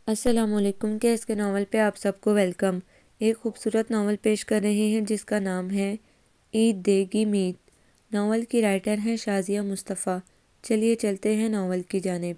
السلام علیکم۔ کیس کے ناول پہ آپ سب کو ویلکم۔ ایک خوبصورت ناول پیش کر رہے ہیں جس کا نام ہے عید دے گی میت۔ ناول کی رائٹر ہیں شازیہ مصطفیٰ۔ چلیے چلتے ہیں ناول کی جانب۔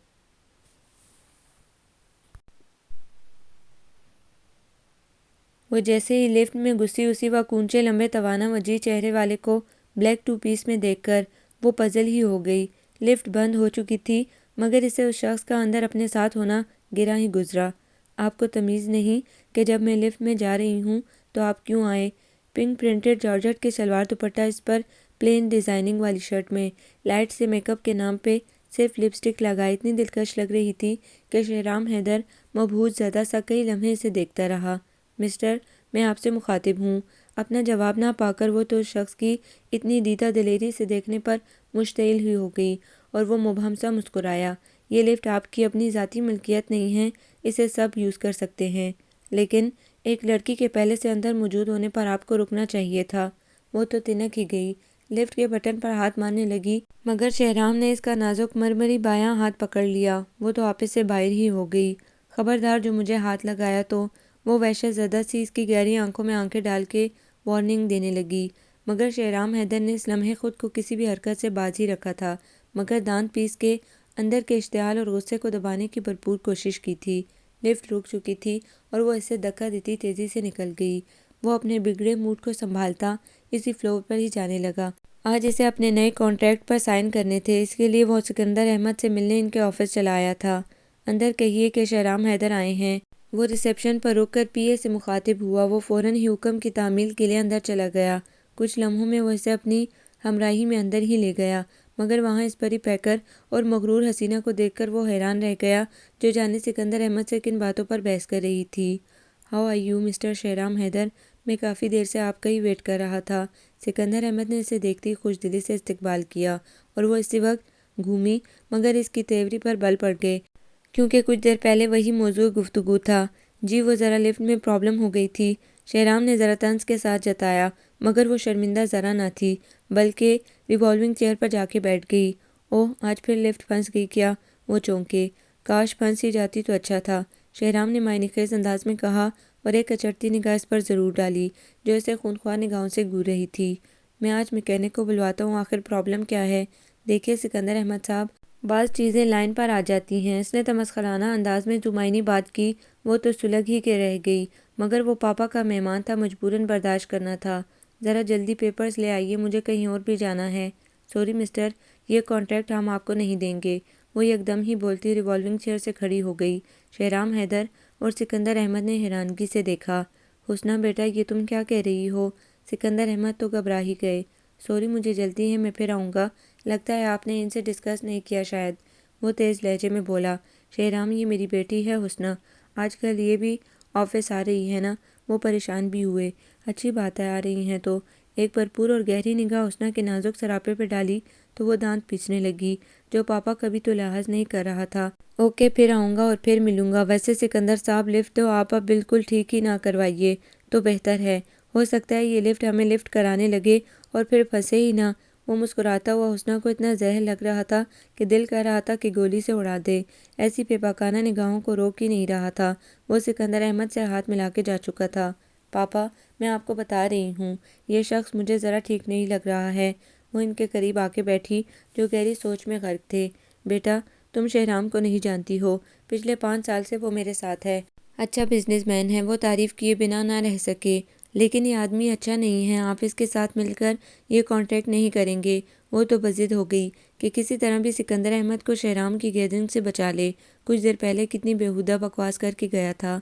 وہ جیسے ہی لفٹ میں گھسی اسی وقت اونچے لمبے توانا وجیح چہرے والے کو بلیک ٹو پیس میں دیکھ کر وہ پزل ہی ہو گئی۔ لفٹ بند ہو چکی تھی مگر اسے اس شخص کا اندر اپنے ساتھ ہونا گرا ہی گزرا۔ آپ کو تمیز نہیں کہ جب میں لفٹ میں جا رہی ہوں تو آپ کیوں آئے؟ پنک پرنٹڈ جارجٹ کے شلوار دوپٹہ، اس پر پلین ڈیزائننگ والی شرٹ میں لائٹ سے میک اپ کے نام پہ صرف لپسٹک لگائے اتنی دلکش لگ رہی تھی کہ شہرام حیدر مبہوت زدہ سا کئی لمحے اسے دیکھتا رہا۔ مسٹر، میں آپ سے مخاطب ہوں۔ اپنا جواب نہ پا کر وہ تو اس شخص کی اتنی دیدہ دلیری سے دیکھنے پر مشتعل ہی ہو گئی اور وہ مبہم سا مسکرایا۔ یہ لفٹ آپ کی اپنی ذاتی ملکیت نہیں ہے، اسے سب یوز کر سکتے ہیں، لیکن ایک لڑکی کے پہلے سے اندر موجود ہونے پر آپ کو رکنا چاہیے تھا۔ وہ تو تنک ہی گئی، لفٹ کے بٹن پر ہاتھ مارنے لگی مگر شہرام نے اس کا نازک مرمری بایاں ہاتھ پکڑ لیا۔ وہ تو آپس سے باہر ہی ہو گئی۔ خبردار جو مجھے ہاتھ لگایا تو وہ وحشت زدہ سی اس کی گہری آنکھوں میں آنکھیں ڈال کے وارننگ دینے لگی، مگر شہرام حیدر نے اس لمحے خود کو کسی بھی حرکت سے باز ہی رکھا تھا، مگر دانت پیس کے اندر کے اشتعال اور غصے کو دبانے کی بھرپور کوشش کی تھی۔ لفٹ رک چکی تھی اور وہ اسے دھکا دیتی تیزی سے نکل گئی۔ وہ اپنے بگڑے موڈ کو سنبھالتا اسی فلور پر ہی جانے لگا۔ آج اسے اپنے نئے کانٹریکٹ پر سائن کرنے تھے، اس کے لیے وہ سکندر احمد سے ملنے ان کے آفس چلا آیا تھا۔ اندر کہیے کہ شہرام حیدر آئے ہیں۔ وہ ریسیپشن پر رک کر پی اے سے مخاطب ہوا۔ وہ فوراً ہی حکم کی تعمیل کے لیے اندر چلا گیا۔ کچھ لمحوں میں وہ اسے اپنی ہمراہی میں اندر ہی لے گیا، مگر وہاں اس پری پیکر اور مغرور حسینہ کو دیکھ کر وہ حیران رہ گیا جو جانے سکندر احمد سے کن باتوں پر بحث کر رہی تھی۔ How are you mister Shahram Haider? میں کافی دیر سے آپ کا ہی ویٹ کر رہا تھا۔ سکندر احمد نے اسے دیکھتے ہی خوش دلی سے استقبال کیا اور وہ اسی وقت گھومی مگر اس کی تیوری پر بل پڑ گئے کیونکہ کچھ دیر پہلے وہی موضوع گفتگو تھا۔ جی وہ ذرا لفٹ میں پرابلم ہو گئی تھی، شہرام نے ذرا طنز کے ساتھ جتایا، مگر وہ شرمندہ ذرا نہ تھی بلکہ ریوالونگ چیئر پر جا کے بیٹھ گئی۔ اوہ، آج پھر لفٹ پھنس گئی کیا؟ وہ چونکے۔ کاش پھنس ہی جاتی تو اچھا تھا، شہرام نے معنی خیز انداز میں کہا اور ایک اچرتی نگاہ اس پر ضرور ڈالی جو اسے خونخوار نگاہوں سے گور رہی تھی۔ میں آج میکینک کو بلواتا ہوں، آخر پرابلم کیا ہے؟ دیکھیے سکندر احمد صاحب، بعض چیزیں لائن پر آ جاتی ہیں۔ اس نے تمسخرانہ انداز میں جو معنی بات کی وہ تو سلگ ہی کے رہ گئی، مگر وہ پاپا کا مہمان تھا، مجبوراً برداشت کرنا تھا۔ ذرا جلدی پیپرز لے آئیے، مجھے کہیں اور بھی جانا ہے۔ سوری مسٹر، یہ کانٹریکٹ ہم آپ کو نہیں دیں گے۔ وہ یکدم ہی بولتی ریوالونگ چیئر سے کھڑی ہو گئی۔ شہرام حیدر اور سکندر احمد نے حیرانگی سے دیکھا۔ حسنہ بیٹا، یہ تم کیا کہہ رہی ہو؟ سکندر احمد تو گھبرا ہی گئے۔ سوری، مجھے جلدی ہے، میں پھر آؤں گا۔ لگتا ہے آپ نے ان سے ڈسکس نہیں کیا شاید، وہ تیز لہجے میں بولا۔ شہرام، یہ میری بیٹی ہے حسنہ، آج کل یہ بھی آفس آ رہی ہے نا؟ وہ پریشان بھی ہوئے۔ اچھی بات ہے، آ رہی ہیں تو۔ ایک بھرپور اور گہری نگاہ حسنہ کے نازک سراپے پہ ڈالی تو وہ دانت پیسنے لگی جو پاپا کبھی تو لحاظ نہیں کر رہا تھا۔ اوکے، پھر آؤں گا اور پھر ملوں گا۔ ویسے سکندر صاحب، لفٹ تو آپ اب بالکل ٹھیک ہی نہ کروائیے تو بہتر ہے، ہو سکتا ہے یہ لفٹ ہمیں لفٹ کرانے لگے اور پھر پھنسے ہی نہ۔ وہ مسکراتا ہوا حسنہ کو اتنا زہر لگ رہا تھا کہ دل کہہ رہا تھا کہ گولی سے اڑا دے، ایسی بے باکانہ نگاہوں کو روک ہی نہیں رہا تھا۔ وہ سکندر احمد سے ہاتھ ملا کے جا چکا تھا۔ پاپا، میں آپ کو بتا رہی ہوں، یہ شخص مجھے ذرا ٹھیک نہیں لگ رہا ہے۔ وہ ان کے قریب آ کے بیٹھی جو گہری سوچ میں غرق تھے۔ بیٹا، تم شہرام کو نہیں جانتی ہو، پچھلے 5 سال سے وہ میرے ساتھ ہے۔ اچھا بزنس مین ہے، وہ تعریف کیے بنا نہ رہ سکے، لیکن یہ آدمی اچھا نہیں ہے، آپ اس کے ساتھ مل کر یہ کانٹریکٹ نہیں کریں گے۔ وہ تو بضد ہو گئی کہ کسی طرح بھی سکندر احمد کو شہرام کی گیدرنگ سے بچا لے۔ کچھ دیر پہلے کتنی بیہودہ بکواس کر کے گیا تھا۔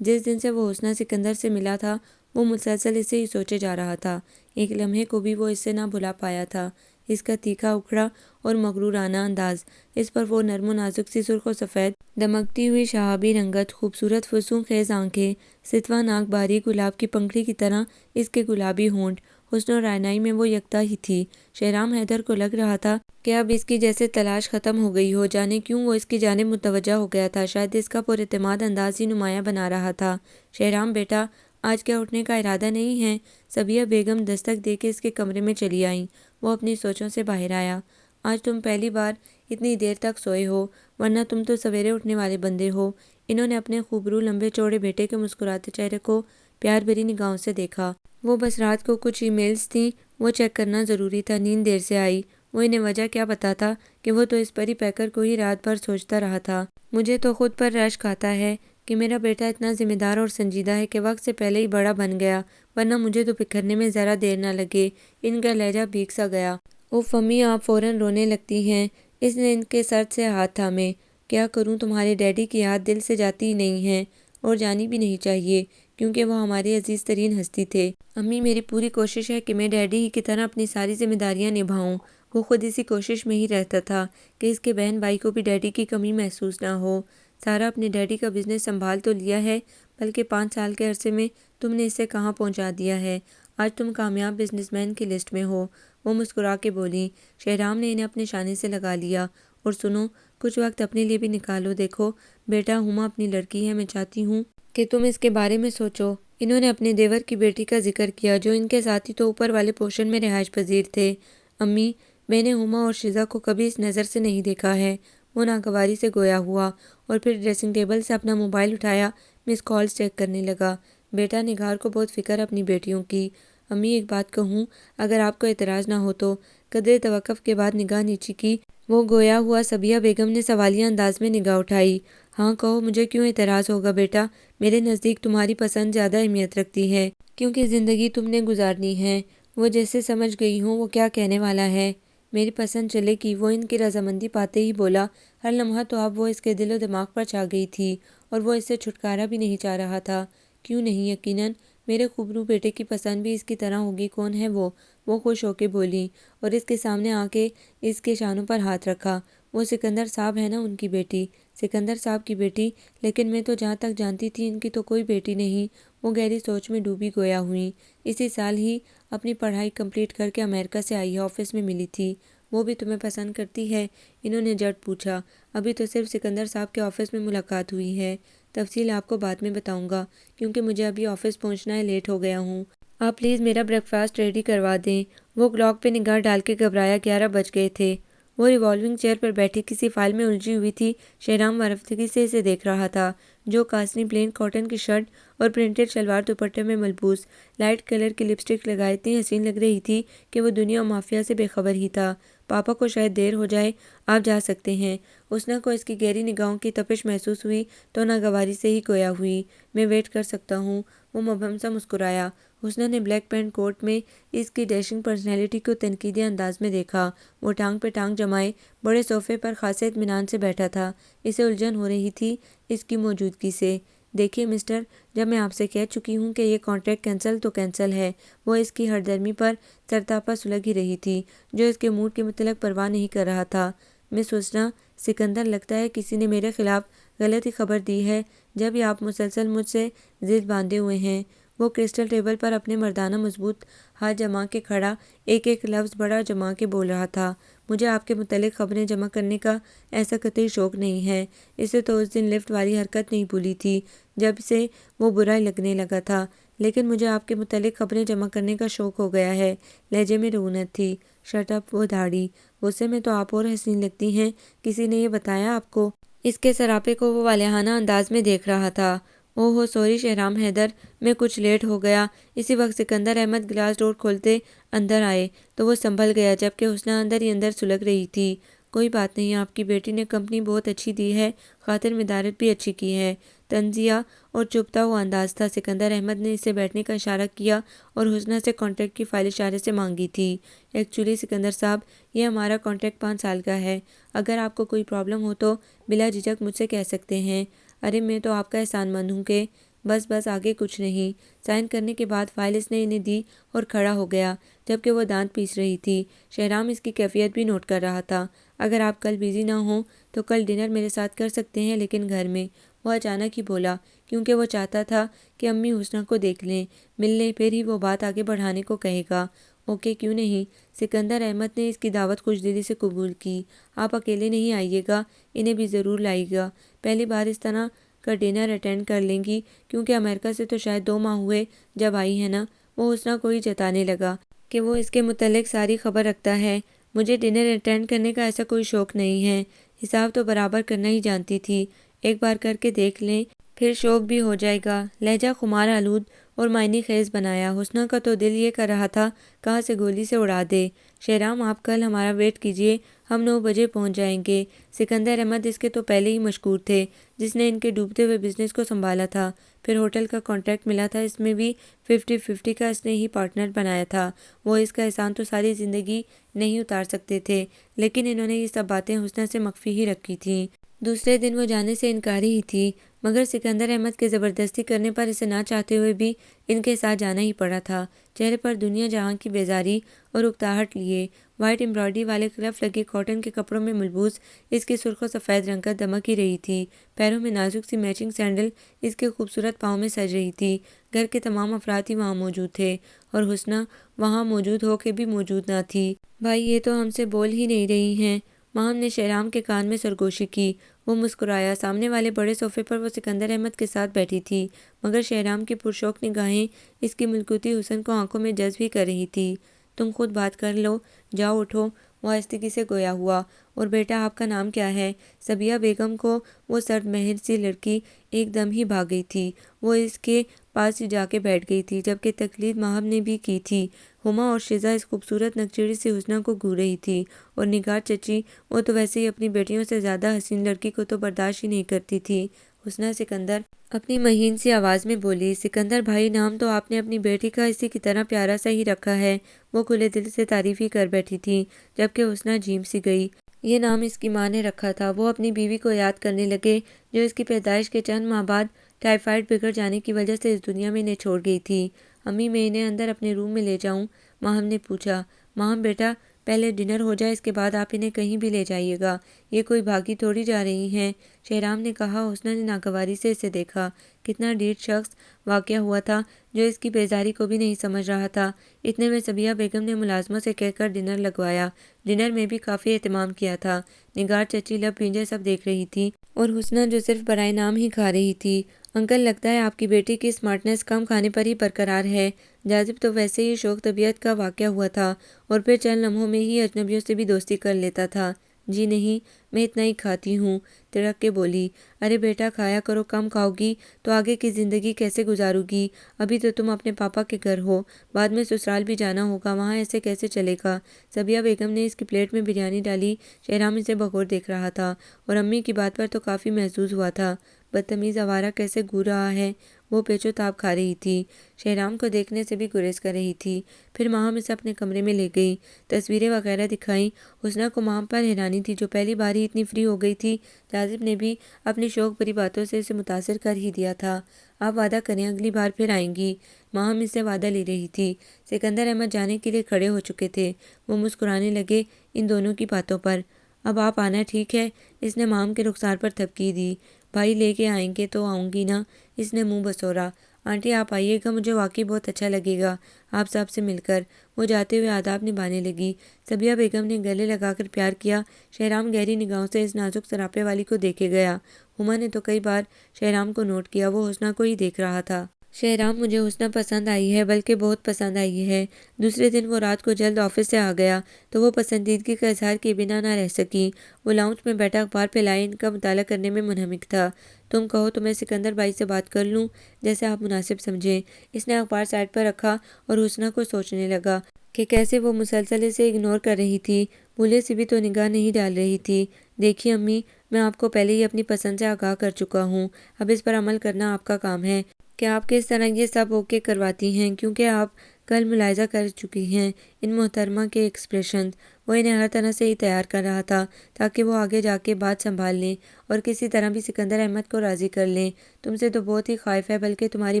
جس دن سے وہ حسنہ سکندر سے ملا تھا وہ مسلسل اسے ہی سوچے جا رہا تھا، ایک لمحے کو بھی وہ اس سے نہ بھلا پایا تھا۔ اس کا تیکھا اکھڑا اور مغرورانہ انداز، اس پر وہ نرم و نازک سی سرخ و سفید دمکتی ہوئی شہابی رنگت، خوبصورت فرسوں خیز آنکھیں، ستوہ ناک، باریک گلاب کی پنکھڑی کی طرح اس کے گلابی ہونٹ، حسن و رعنائی میں وہ یکتا ہی تھی۔ شہرام حیدر کو لگ رہا تھا کہ اب اس کی جیسے تلاش ختم ہو گئی ہو، جانے کیوں وہ اس کی جانب متوجہ ہو گیا تھا، شاید اس کا پر اعتماد انداز ہی نمایاں بنا رہا تھا۔ شہرام بیٹا، آج کیا اٹھنے کا ارادہ نہیں ہے؟ صبیہ بیگم دستک دے کے اس کے کمرے میں چلی آئیں۔ وہ اپنی سوچوں سے باہر آیا۔ آج تم پہلی بار اتنی دیر تک سوئے ہو، ورنہ تم تو سویرے اٹھنے والے بندے ہو۔ انہوں نے اپنے خوبرو لمبے چوڑے بیٹے کے مسکراتے چہرے کو پیار بھری نگاہوں سے دیکھا۔ وہ بس رات کو کچھ ای میلز تھیں، وہ چیک کرنا ضروری تھا۔ نیند دیر سے آئی۔ وہ انہیں وجہ کیا بتاتا کہ وہ تو اس پری پیکر کو ہی رات بھر سوچتا رہا تھا۔ مجھے تو خود پر رشک آتا ہے کہ میرا بیٹا اتنا ذمہ دار اور سنجیدہ ہے کہ وقت سے پہلے ہی بڑا بن گیا، ورنہ مجھے تو بکھرنے میں ذرا دیر نہ لگے۔ ان کا لہجہ بھیگ سا گیا۔ اف امی، آپ فوراً رونے لگتی ہیں۔ اس نے ان کے سر سے ہاتھ تھامے۔ کیا کروں، تمہارے ڈیڈی کی یاد دل سے جاتی ہی نہیں ہے، اور جانی بھی نہیں چاہیے، کیونکہ وہ ہمارے عزیز ترین ہستی تھے۔ امی، میری پوری کوشش ہے کہ میں ڈیڈی ہی کی طرح اپنی ساری ذمہ داریاں نبھاؤں۔ وہ خود اسی کوشش میں ہی رہتا تھا کہ اس کے بہن بھائی کو بھی ڈیڈی کی کمی محسوس نہ ہو۔ سارا اپنے ڈیڈی کا بزنس سنبھال تو لیا ہے، بلکہ 5 سال کے عرصے میں تم نے اسے کہاں پہنچا دیا ہے۔ آج تم کامیاب بزنس مین کی لسٹ میں ہو۔ وہ مسکرا کے بولی۔ شہرام نے انہیں اپنے شانے سے لگا لیا۔ اور سنو، کچھ وقت اپنے لیے بھی نکالو۔ دیکھو بیٹا، ہما اپنی لڑکی ہے، میں چاہتی ہوں کہ تم اس کے بارے میں سوچو۔ انہوں نے اپنے دیور کی بیٹی کا ذکر کیا، جو ان کے ساتھی تو اوپر والے پورشن میں رہائش پذیر تھے۔ امی، میں نے ہما اور شیزا کو کبھی اس نظر سے نہیں دیکھا ہے۔ وہ ناگواری سے گویا ہوا، اور پھر ڈریسنگ ٹیبل سے اپنا موبائل اٹھایا، مس کالز چیک کرنے لگا۔ بیٹا نگار کو بہت فکر اپنی بیٹیوں کی۔ امی، ایک بات کہوں، اگر آپ کو اعتراض نہ ہو تو؟ قدرے توقف کے بعد نگاہ نیچی کی۔ وہ گویا ہوا صبیہ بیگم نے سوالیہ انداز میں نگاہ اٹھائی۔ ہاں کہو، مجھے کیوں اعتراض ہوگا بیٹا؟ میرے نزدیک تمہاری پسند زیادہ اہمیت رکھتی ہے، کیونکہ زندگی تم نے گزارنی ہے۔ وہ جیسے سمجھ گئی ہوں وہ کیا کہنے والا ہے۔ میری پسند چلے گی، وہ ان کی رضامندی پاتے ہی بولا۔ ہر لمحہ تو اب وہ اس کے دل و دماغ پر چھا گئی تھی، اور وہ اس سے چھٹکارا بھی نہیں چاہ رہا تھا۔ کیوں نہیں، یقیناً میرے خوبرو بیٹے کی پسند بھی اس کی طرح ہوگی۔ کون ہے وہ؟ وہ خوش ہو کے بولی، اور اس کے سامنے آ کے اس کے شانوں پر ہاتھ رکھا۔ وہ سکندر صاحب ہے نا، ان کی بیٹی۔ سکندر صاحب کی بیٹی؟ لیکن میں تو جہاں تک جانتی تھی ان کی تو کوئی بیٹی نہیں۔ وہ گہری سوچ میں ڈوبی گویا ہوئی۔ اسی سال ہی اپنی پڑھائی کمپلیٹ کر کے امریکہ سے آئی ہے، آفس میں ملی تھی۔ وہ بھی تمہیں پسند کرتی ہے؟ انہوں نے جھٹ پوچھا۔ ابھی تو صرف سکندر صاحب کے آفس میں ملاقات ہوئی ہے۔ تفصیل آپ کو بعد میں بتاؤں گا، کیونکہ مجھے ابھی آفس پہنچنا ہے، لیٹ ہو گیا ہوں۔ آپ پلیز میرا بریک فاسٹ ریڈی کروا دیں۔ وہ کلاک پہ نگاہ ڈال کے گھبرایا۔ 11 بج گئے تھے۔ وہ ریوالونگ چیئر پر بیٹھی کسی فائل میں الجھی ہوئی تھی۔ شہرام وارفتگی سے اسے دیکھ رہا تھا، جو کاسنی پلین کاٹن کی شرٹ اور پرنٹڈ شلوار دوپٹے میں ملبوس، لائٹ کلر کی لپسٹک لگائے اتنی حسین لگ رہی تھی کہ وہ دنیا و مافیا سے بے خبر ہی تھا۔ پاپا کو شاید دیر ہو جائے، آپ جا سکتے ہیں۔ حسنہ کو اس کی گہری نگاہوں کی تپش محسوس ہوئی تو ناگواری سے ہی گویا ہوئی۔ میں ویٹ کر سکتا ہوں۔ وہ مبہم سا مسکرایا۔ حسنہ نے بلیک پینٹ کوٹ میں اس کی ڈیشنگ پرسنالٹی کو تنقیدی انداز میں دیکھا۔ وہ ٹانگ پہ ٹانگ جمائے بڑے صوفے پر خاصے اطمینان سے بیٹھا تھا۔ اسے الجھن ہو رہی تھی اس کی موجودگی سے۔ دیکھیے مسٹر، جب میں آپ سے کہہ چکی ہوں کہ یہ کانٹریکٹ کینسل تو کینسل ہے۔ وہ اس کی ہردرمی پر سرتاپا سلگ ہی رہی تھی، جو اس کے موڈ کی متعلق پرواہ نہیں کر رہا تھا۔ مس حسنہ، سکندر، لگتا ہے کسی نے میرے خلاف غلط ہی خبر دی ہے، جب ہی آپ مسلسل مجھ سے ضد باندھے ہوئے ہیں۔ وہ کرسٹل ٹیبل پر اپنے مردانہ مضبوط ہاتھ جما کے کھڑا ایک ایک لفظ بڑا جما کے بول رہا تھا۔ مجھے آپ کے متعلق خبریں جمع کرنے کا ایسا قطعی شوق نہیں ہے۔ اسے تو اس دن لفٹ والی حرکت نہیں بھولی تھی جب سے وہ برا لگنے لگا تھا، لیکن مجھے آپ کے متعلق خبریں جمع کرنے کا شوق ہو گیا ہے۔ لہجے میں رعونت تھی۔ شٹ اپ، وہ دھاڑی۔ غصے میں تو آپ اور حسین لگتی ہیں۔ کسی نے یہ بتایا آپ کو؟ اس کے سراپے کو وہ والہانہ انداز میں دیکھ رہا تھا۔ اوہ ہو، سوری شہرام حیدر، میں کچھ لیٹ ہو گیا۔ اسی وقت سکندر احمد گلاس ڈور کھولتے اندر آئے تو وہ سنبھل گیا، جبکہ حسنہ اندر ہی اندر سلگ رہی تھی۔ کوئی بات نہیں، آپ کی بیٹی نے کمپنی بہت اچھی دی ہے، خاطر مدارت بھی اچھی کی ہے۔ طنزیہ اور چبھتا ہوا انداز تھا۔ سکندر احمد نے اسے بیٹھنے کا اشارہ کیا اور حسنہ سے کانٹریکٹ کی فائل اشارے سے مانگی تھی۔ ایکچولی سکندر صاحب، یہ ہمارا کانٹریکٹ 5 سال کا ہے۔ اگر آپ کو کوئی پرابلم ہو تو بلا جھجک مجھ سے کہہ سکتے ہیں۔ ارے میں تو آپ کا احسان مند ہوں کہ… بس آگے کچھ نہیں۔ سائن کرنے کے بعد فائل اس نے انہیں دی اور کھڑا ہو گیا، جبکہ وہ دانت پیس رہی تھی۔ شہرام اس کی کیفیت بھی نوٹ کر رہا تھا۔ اگر آپ کل بیزی نہ ہوں تو کل ڈنر میرے ساتھ کر سکتے ہیں، لیکن گھر میں۔ وہ اچانک ہی بولا، کیونکہ وہ چاہتا تھا کہ امی حسنہ کو دیکھ لیں، مل لیں، پھر ہی وہ بات آگے بڑھانے کو کہے گا۔ اوکے، کیوں نہیں؟ سکندر احمد نے اس کی دعوت خوش دلی سے قبول کی۔ آپ اکیلے نہیں آئیے گا، انہیں بھی ضرور لائیے گا۔ پہلی بار اس طرح کا ڈنر اٹینڈ کر لیں گی، کیونکہ امریکہ سے تو شاید 2 ماہ ہوئے جب آئی ہے نا۔ وہ حسنہ کو ہی جتانے لگا کہ وہ اس کے متعلق ساری خبر رکھتا ہے۔ مجھے ڈنر اٹینڈ کرنے کا ایسا کوئی شوق نہیں ہے، حساب تو برابر کرنا ہی جانتی تھی۔ ایک بار کر کے دیکھ لیں، پھر شوق بھی ہو جائے گا۔ لہجہ خمار آلود اور معنی خیز بنایا۔ حسنہ کا تو دل یہ کر رہا تھا کہاں سے گولی سے اڑا دے۔ شہرام آپ کل ہمارا ویٹ کیجئے، ہم 9 بجے پہنچ جائیں گے۔ سکندر احمد اس کے تو پہلے ہی مشکور تھے، جس نے ان کے ڈوبتے ہوئے بزنس کو سنبھالا تھا۔ پھر ہوٹل کا کانٹریکٹ ملا تھا، اس میں بھی 50-50 کا اس نے ہی پارٹنر بنایا تھا۔ وہ اس کا احسان تو ساری زندگی نہیں اتار سکتے تھے، لیکن انہوں نے یہ سب باتیں حسنہ سے مخفی ہی رکھی تھیں۔ دوسرے دن وہ جانے سے انکاری ہی تھی، مگر سکندر احمد کے زبردستی کرنے پر اسے نہ چاہتے ہوئے بھی ان کے ساتھ جانا ہی پڑا تھا۔ چہرے پر دنیا جہاں کی بیزاری اور اکتاہٹ لیے وائٹ امبرائڈری والے کلف لگے کاٹن کے کپڑوں میں ملبوس اس کی سرخ و سفید رنگت دمک ہی رہی تھی۔ پیروں میں نازک سی میچنگ سینڈل اس کے خوبصورت پاؤں میں سج رہی تھی۔ گھر کے تمام افراد ہی وہاں موجود تھے اور حسنہ وہاں موجود ہو کے بھی موجود نہ تھی۔ بھائی یہ تو ہم سے بول ہی نہیں رہی ہیں۔ ماہم نے شہرام کے کان میں سرگوشی کی۔ وہ مسکرایا۔ سامنے والے بڑے صوفے پر وہ سکندر احمد کے ساتھ بیٹھی تھی، مگر شہرام کی پرشوق نگاہیں اس کی ملکوتی حسن کو آنکھوں میں جذب ہی کر رہی تھی۔ تم خود بات کر لو، جاؤ اٹھو، وہ آہستگی سے گویا ہوا۔ اور بیٹا آپ کا نام کیا ہے؟ صبیہ بیگم کو وہ سرد مہر سی لڑکی ایک دم ہی بھا گئی تھی۔ وہ اس کے پاس ہی جا کے بیٹھ گئی تھی، جبکہ تقلید ماہم نے بھی کی تھی۔ ہما اور شزا اس خوبصورت نکچیڑی سی حسنہ کو گھور رہی تھی، اور نگار چچی، وہ تو ویسے ہی اپنی بیٹیوں سے زیادہ حسین لڑکی کو تو برداشت ہی نہیں کرتی تھی۔ حسنہ سکندر اپنی مہین سی آواز میں بولی، سکندر بھائی نام تو آپ نے اپنی بیٹی کا اسی کی طرح پیارا سا ہی رکھا ہے۔ وہ کھلے دل سے تعریف ہی کر بیٹھی تھی، جبکہ حسنہ جھیم سی گئی۔ یہ نام اس کی ماں نے رکھا تھا۔ وہ اپنی بیوی کو یاد کرنے لگے، جو اس کی پیدائش کے چند ماہ بعد ٹائیفائڈ بگڑ جانے کی وجہ سے اس دنیا میں انہیں چھوڑ گئی تھی۔ امی میں انہیں اندر اپنے روم میں لے جاؤں؟ ماہم نے پوچھا۔ ماہم بیٹا پہلے ڈنر ہو جائے، اس کے بعد آپ انہیں کہیں بھی لے جائیے گا، یہ کوئی بھاگی تھوڑی جا رہی ہیں، شہرام نے کہا۔ حسنہ نے ناگواری سے اسے دیکھا۔ کتنا ڈھیٹ شخص واقع ہوا تھا جو اس کی بیزاری کو بھی نہیں سمجھ رہا تھا۔ اتنے میں صبیہ بیگم نے ملازموں سے کہہ کر ڈنر لگوایا۔ ڈنر میں بھی کافی اہتمام کیا تھا۔ نگار چچی لب بھینجے سب دیکھ رہی تھی، اور حسنہ جو صرف برائے نام ہی کھا رہی تھی۔ انکل لگتا ہے آپ کی بیٹی کی سمارٹنیس کم کھانے پر ہی برقرار ہے۔ جاذب تو ویسے ہی شوخ طبیعت کا واقعہ ہوا تھا، اور پھر چند لمحوں میں ہی اجنبیوں سے بھی دوستی کر لیتا تھا۔ جی نہیں، میں اتنا ہی کھاتی ہوں، تڑک کے بولی۔ ارے بیٹا کھایا کرو، کم کھاؤ گی تو آگے کی زندگی کیسے گزارو گی؟ ابھی تو تم اپنے پاپا کے گھر ہو، بعد میں سسرال بھی جانا ہوگا، وہاں ایسے کیسے چلے گا؟ صبیہ بیگم نے اس کی پلیٹ میں بریانی ڈالی۔ شہرام اسے بغور دیکھ رہا تھا، اور امی کی بات پر تو کافی محظوظ ہوا تھا۔ بدتمیز آوارہ کیسے گھور رہا ہے۔ وہ پیچ و تاب کھا رہی تھی، شہرام کو دیکھنے سے بھی گریز کر رہی تھی۔ پھر ماہم اسے اپنے کمرے میں لے گئی، تصویریں وغیرہ دکھائیں۔ حسنہ کو ماہم پر حیرانی تھی، جو پہلی بار ہی اتنی فری ہو گئی تھی۔ جاذب نے بھی اپنی شوق بھری باتوں سے اسے متاثر کر ہی دیا تھا۔ آپ وعدہ کریں اگلی بار پھر آئیں گی؟ ماہم اس سے وعدہ لے رہی تھی۔ سکندر احمد جانے کے لیے کھڑے ہو چکے تھے۔ وہ مسکرانے لگے ان دونوں کی باتوں پر۔ اب آپ آنا ٹھیک ہے؟ اس نے ماہم کے رخسار پر تھپکی دی۔ بھائی لے کے آئیں گے تو آؤں گی نا، اس نے منہ بسورا۔ آنٹی آپ آئیے گا، مجھے واقعی بہت اچھا لگے گا آپ صاحب سے مل کر۔ وہ جاتے ہوئے آداب نبھانے لگی۔ صبیہ بیگم نے گلے لگا کر پیار کیا۔ شہرام گہری نگاہوں سے اس نازک سراپے والی کو دیکھے گیا۔ ہما نے تو کئی بار شہرام کو نوٹ کیا، وہ حسنہ کو ہی دیکھ رہا تھا۔ شہرام مجھے حسنہ پسند آئی ہے، بلکہ بہت پسند آئی ہے۔ دوسرے دن وہ رات کو جلد آفس سے آ گیا تو وہ پسندیدگی کا اظہار کیے بنا نہ رہ سکی۔ وہ لاؤنج میں بیٹھا اخبار پھیلائے ان کا مطالعہ کرنے میں منہمک تھا۔ تم کہو تو میں سکندر بھائی سے بات کر لوں، جیسے آپ مناسب سمجھیں۔ اس نے اخبار سائڈ پر رکھا اور حسنہ کو سوچنے لگا کہ کیسے وہ مسلسل اسے اگنور کر رہی تھی، بھولے سے بھی تو نگاہ نہیں ڈال رہی تھی۔ دیکھیے امی، میں آپ کو پہلے ہی اپنی پسند سے آگاہ کر چکا ہوں، اب اس پر عمل کرنا آپ کا کام ہے کہ آپ کس طرح یہ سب اوکے کرواتی ہیں، کیونکہ آپ کل ملاحظہ کر چکی ہیں ان محترمہ کے ایکسپریشنز۔ وہ انہیں ہر طرح سے ہی تیار کر رہا تھا تاکہ وہ آگے جا کے بات سنبھال لیں اور کسی طرح بھی سکندر احمد کو راضی کر لیں۔ تم سے تو بہت ہی خائف ہے، بلکہ تمہاری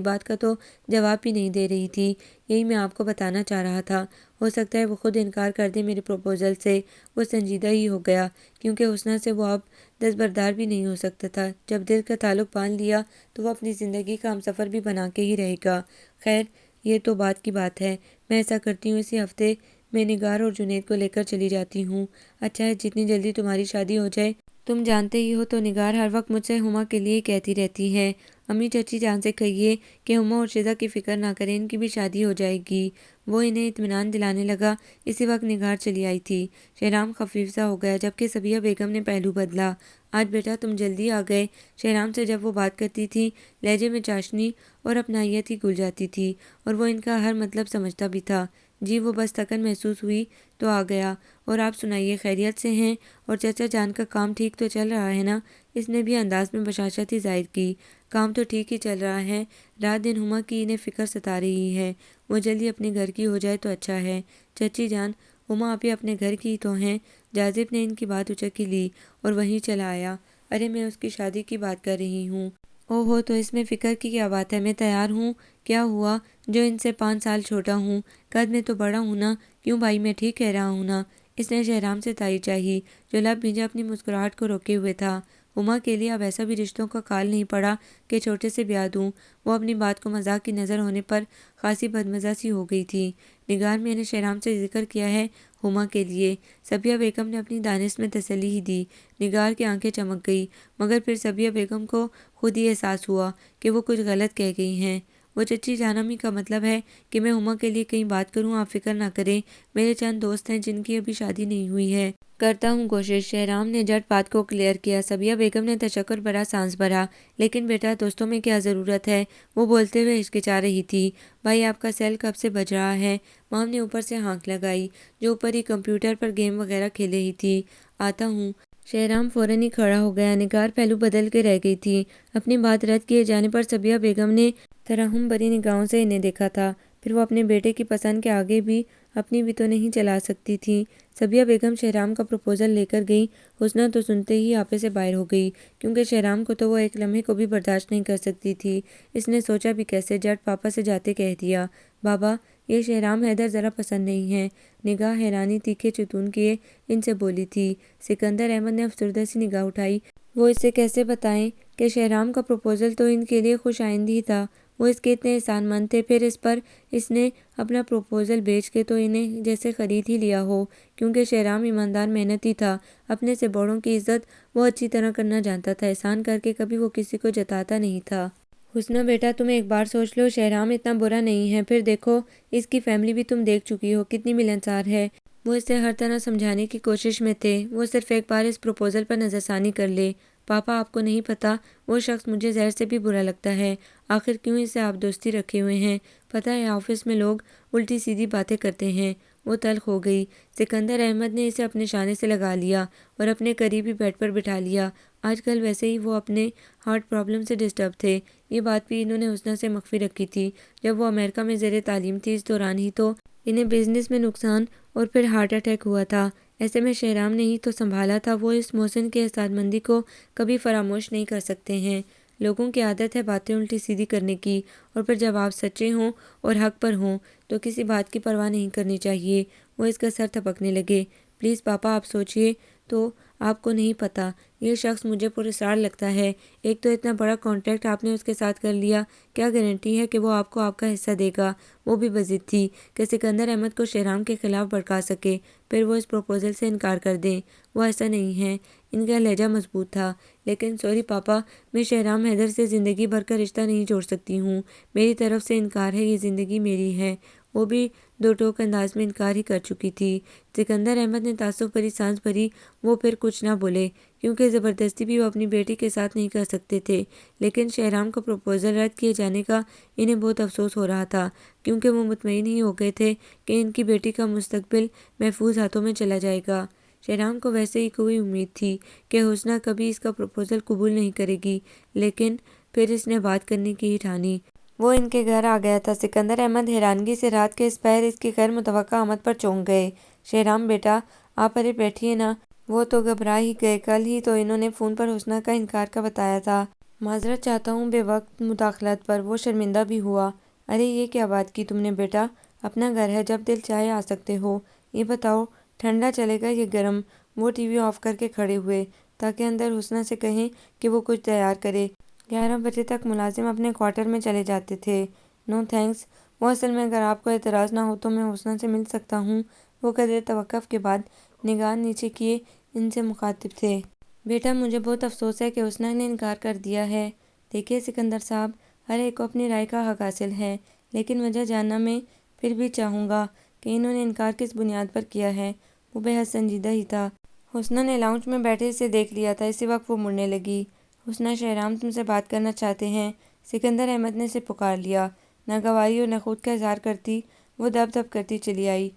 بات کا تو جواب بھی نہیں دے رہی تھی، یہی میں آپ کو بتانا چاہ رہا تھا۔ ہو سکتا ہے وہ خود انکار کر دے میرے پروپوزل سے۔ وہ سنجیدہ ہی ہو گیا، کیونکہ حسنہ سے وہ اب دستبردار بھی نہیں ہو سکتا تھا۔ جب دل کا تعلق باندھ لیا تو وہ اپنی زندگی کا ہمسفر بھی بنا کے ہی رہے گا۔ خیر یہ تو بات کی بات ہے، میں ایسا کرتی ہوں اسی ہفتے میں نگار اور جنید کو لے کر چلی جاتی ہوں۔ اچھا ہے، جتنی جلدی تمہاری شادی ہو جائے تم جانتے ہی ہو تو نگار ہر وقت مجھ سے ہما کے لیے کہتی رہتی ہے۔ امی چچی جان سے کہیے کہ ہما اور شیزا کی فکر نہ کریں، ان کی بھی شادی ہو جائے گی۔ وہ انہیں اطمینان دلانے لگا۔ اسی وقت نگار چلی آئی تھی۔ شہرام خفیف سا ہو گیا جبکہ صبیہ بیگم نے پہلو بدلا۔ آج بیٹا تم جلدی آ گئے۔ شہرام سے جب وہ بات کرتی تھی لہجے میں چاشنی اور اپنائیت ہی گھل جاتی تھی اور وہ ان کا ہر مطلب سمجھتا بھی تھا۔ جی وہ بس تھکن محسوس ہوئی تو آ گیا۔ اور آپ سنائیے خیریت سے ہیں؟ اور چچا جان کا کام ٹھیک تو چل رہا ہے نا؟ اس نے بھی انداز میں بشاشت ہی ظاہر کی۔ کام تو ٹھیک ہی چل رہا ہے، رات دن ہما کی انہیں فکر ستا رہی ہے، وہ جلدی اپنے گھر کی ہو جائے تو اچھا ہے۔ چچی جان ہما ابھی اپنے گھر کی تو ہیں۔ جازب نے ان کی بات اچکی لی اور وہیں چلا آیا۔ ارے میں اس کی شادی کی بات کر رہی ہوں۔ او ہو تو اس میں فکر کی کیا بات ہے، میں تیار ہوں۔ کیا ہوا جو ان سے 5 سال چھوٹا ہوں، قد میں تو بڑا ہوں نا؟ کیوں بھائی میں ٹھیک کہہ رہا ہوں نا؟ اس نے شہرام سے تائید چاہی جو لب بھیجا اپنی مسکراہٹ کو روکے ہوئے تھا۔ ہما کے لیے اب ایسا بھی رشتوں کا کال نہیں پڑا کہ چھوٹے سے بیاہ دوں۔ وہ اپنی بات کو مذاق کی نظر ہونے پر خاصی بدمزہ سی ہو گئی تھی۔ نگار میں نے شہرام سے ذکر کیا ہے ہما کے لیے۔ صبیہ بیگم نے اپنی دانست میں تسلی ہی دی۔ نگار کی آنکھیں چمک گئی مگر پھر صبیہ بیگم کو خود ہی احساس ہوا کہ وہ کچھ غلط کہہ گئی ہیں۔ وہ چچی جانمی کا مطلب ہے کہ میں ہما کے لیے کہیں بات کروں؟ آپ فکر نہ کریں، میرے چند دوست ہیں جن کی ابھی شادی نہیں ہوئی ہے، کرتا ہوں کوشش۔ شہرام نے جٹ بات کو کلیئر کیا۔ صبیہ بیگم نے تشکر بھرا سانس بھرا۔ لیکن بیٹا دوستوں میں کیا ضرورت ہے؟ وہ بولتے ہوئے ہچکچا رہی تھی۔ بھائی آپ کا سیل کب سے بج رہا ہے؟ مام نے اوپر سے ہانک لگائی جو اوپر ہی کمپیوٹر پر گیم وغیرہ کھیل رہی تھی۔ آتا ہوں۔ شہرام فوراً ہی کھڑا ہو گیا۔ نگار پہلو بدل کے رہ گئی تھی۔ اپنی بات رد کیے جانے پر صبیہ بیگم نے ترحم بھری نگاہوں سے انہیں دیکھا تھا۔ پھر وہ اپنے بیٹے کی پسند کے آگے بھی اپنی بھی تو نہیں چلا سکتی تھی۔ صبیہ بیگم شہرام کا پروپوزل لے کر گئی۔ حسنہ تو سنتے ہی آپے سے باہر ہو گئی کیونکہ شہرام کو تو وہ ایک لمحے کو بھی برداشت نہیں کر سکتی تھی۔ اس نے سوچا بھی کیسے، جٹ پاپا سے جاتے کہہ دیا، بابا یہ شہرام حیدر ذرا پسند نہیں ہے۔ نگاہ حیرانی تیکھے چتون کیے ان سے بولی تھی۔ سکندر احمد نے افسردہ سی نگاہ اٹھائی۔ وہ اسے کیسے بتائیں کہ شہرام کا پروپوزل تو ان کے لیے خوش آئند ہی تھا، وہ اس کے اتنے احسان مند تھے، پھر اس پر اس نے اپنا پروپوزل بیچ کے تو انہیں جیسے خرید ہی لیا ہو۔ کیونکہ شہرام ایماندار محنتی تھا، اپنے سے بڑوں کی عزت وہ اچھی طرح کرنا جانتا تھا، احسان کر کے کبھی وہ کسی کو جتاتا نہیں تھا۔ حسنہ بیٹا تم ایک بار سوچ لو، شہرام اتنا برا نہیں ہے، پھر دیکھو اس کی فیملی بھی تم دیکھ چکی ہو کتنی ملنسار ہے۔ وہ اسے ہر طرح سمجھانے کی کوشش میں تھے، وہ صرف ایک بار اس پروپوزل پر نظر ثانی کر لے۔ پاپا آپ کو نہیں پتہ وہ شخص مجھے زہر سے بھی برا لگتا ہے، آخر کیوں اسے آپ دوستی رکھے ہوئے ہیں؟ پتہ ہے آفس میں لوگ الٹی سیدھی باتیں کرتے ہیں۔ وہ تلخ ہو گئی۔ سکندر احمد نے اسے اپنے شانے سے لگا لیا اور اپنے قریبی بیڈ پر بٹھا لیا۔ آج کل ویسے ہی وہ اپنے ہارٹ پرابلم سے ڈسٹرب تھے۔ یہ بات بھی انہوں نے حسنہ سے مخفی رکھی تھی۔ جب وہ امریکہ میں زیر تعلیم تھی اس دوران ہی تو انہیں بزنس میں نقصان اور پھر ہارٹ اٹیک ہوا تھا۔ ایسے میں شہرام نے ہی تو سنبھالا تھا۔ وہ اس محسن کی احسان مندی کو کبھی فراموش نہیں کر سکتے ہیں۔ لوگوں کی عادت ہے باتیں الٹی سیدھی کرنے کی، اور پھر جب آپ سچے ہوں اور حق پر ہوں تو کسی بات کی پرواہ نہیں کرنی چاہیے۔ وہ اس کا سر تھپکنے لگے۔ پلیز پاپا آپ سوچئے تو، آپ کو نہیں پتہ یہ شخص مجھے پراسرار لگتا ہے۔ ایک تو اتنا بڑا کانٹریکٹ آپ نے اس کے ساتھ کر لیا، کیا گارنٹی ہے کہ وہ آپ کو آپ کا حصہ دے گا؟ وہ بھی بضد تھی کہ سکندر احمد کو شہرام کے خلاف بھڑکا سکے، پھر وہ اس پروپوزل سے انکار کر دیں۔ وہ ایسا نہیں ہے۔ ان کا لہجہ مضبوط تھا۔ لیکن سوری پاپا، میں شہرام حیدر سے زندگی بھر کا رشتہ نہیں جوڑ سکتی ہوں، میری طرف سے انکار ہے، یہ زندگی میری ہے۔ وہ بھی دو ٹوک انداز میں انکار ہی کر چکی تھی۔ سکندر احمد نے تعصب بھری سانس بھری۔ وہ پھر کچھ نہ بولے کیونکہ زبردستی بھی وہ اپنی بیٹی کے ساتھ نہیں کر سکتے تھے، لیکن شہرام کا پروپوزل رد کیے جانے کا انہیں بہت افسوس ہو رہا تھا کیونکہ وہ مطمئن ہی ہو گئے تھے کہ ان کی بیٹی کا مستقبل محفوظ ہاتھوں میں چلا جائے گا۔ شہرام کو ویسے ہی کوئی امید تھی کہ حسنہ کبھی اس کا پروپوزل قبول نہیں کرے گی، لیکن پھر اس نے بات کرنے کی ہی ٹھانی۔ وہ ان کے گھر آ گیا تھا۔ سکندر احمد حیرانگی سے رات کے اس پہر اس کی غیر متوقع آمد پر چونک گئے۔ شہرام بیٹا آپ ارے بیٹھیے نا۔ وہ تو گھبرا ہی گئے، کل ہی تو انہوں نے فون پر حسنہ کا انکار کا بتایا تھا۔ معذرت چاہتا ہوں بے وقت مداخلت پر، وہ شرمندہ بھی ہوا۔ ارے یہ کیا بات کی تم نے بیٹا، اپنا گھر ہے، جب دل چاہے آ سکتے ہو۔ یہ بتاؤ ٹھنڈا چلے گا یا گرم؟ وہ ٹی وی آف کر کے کھڑے ہوئے تاکہ اندر حسنہ سے کہیں کہ وہ کچھ تیار کرے۔ 11 بجے تک ملازم اپنے کوارٹر میں چلے جاتے تھے۔ نو تھینکس، وہ اصل میں اگر آپ کو اعتراض نہ ہو تو میں حسنہ سے مل سکتا ہوں۔ وہ قدرے توقف کے بعد نگاہ نیچے کیے ان سے مخاطب تھے۔ بیٹا مجھے بہت افسوس ہے کہ حسنہ نے انکار کر دیا ہے۔ دیکھیے سکندر صاحب، ہر ایک کو اپنی رائے کا حق حاصل ہے، لیکن وجہ جاننا میں پھر بھی چاہوں گا کہ انہوں نے انکار کس بنیاد پر کیا ہے۔ وہ بے حد سنجیدہ ہی تھا۔ حسنہ نے لاؤنج میں بیٹھے اسے دیکھ لیا تھا۔ اسی وقت وہ مڑنے لگی۔ حسنہ، شہرام تم سے بات کرنا چاہتے ہیں۔ سکندر احمد نے اسے پکار لیا۔ ناگواری اور نخوت کا اظہار کرتی وہ دب دب کرتی چلی آئی۔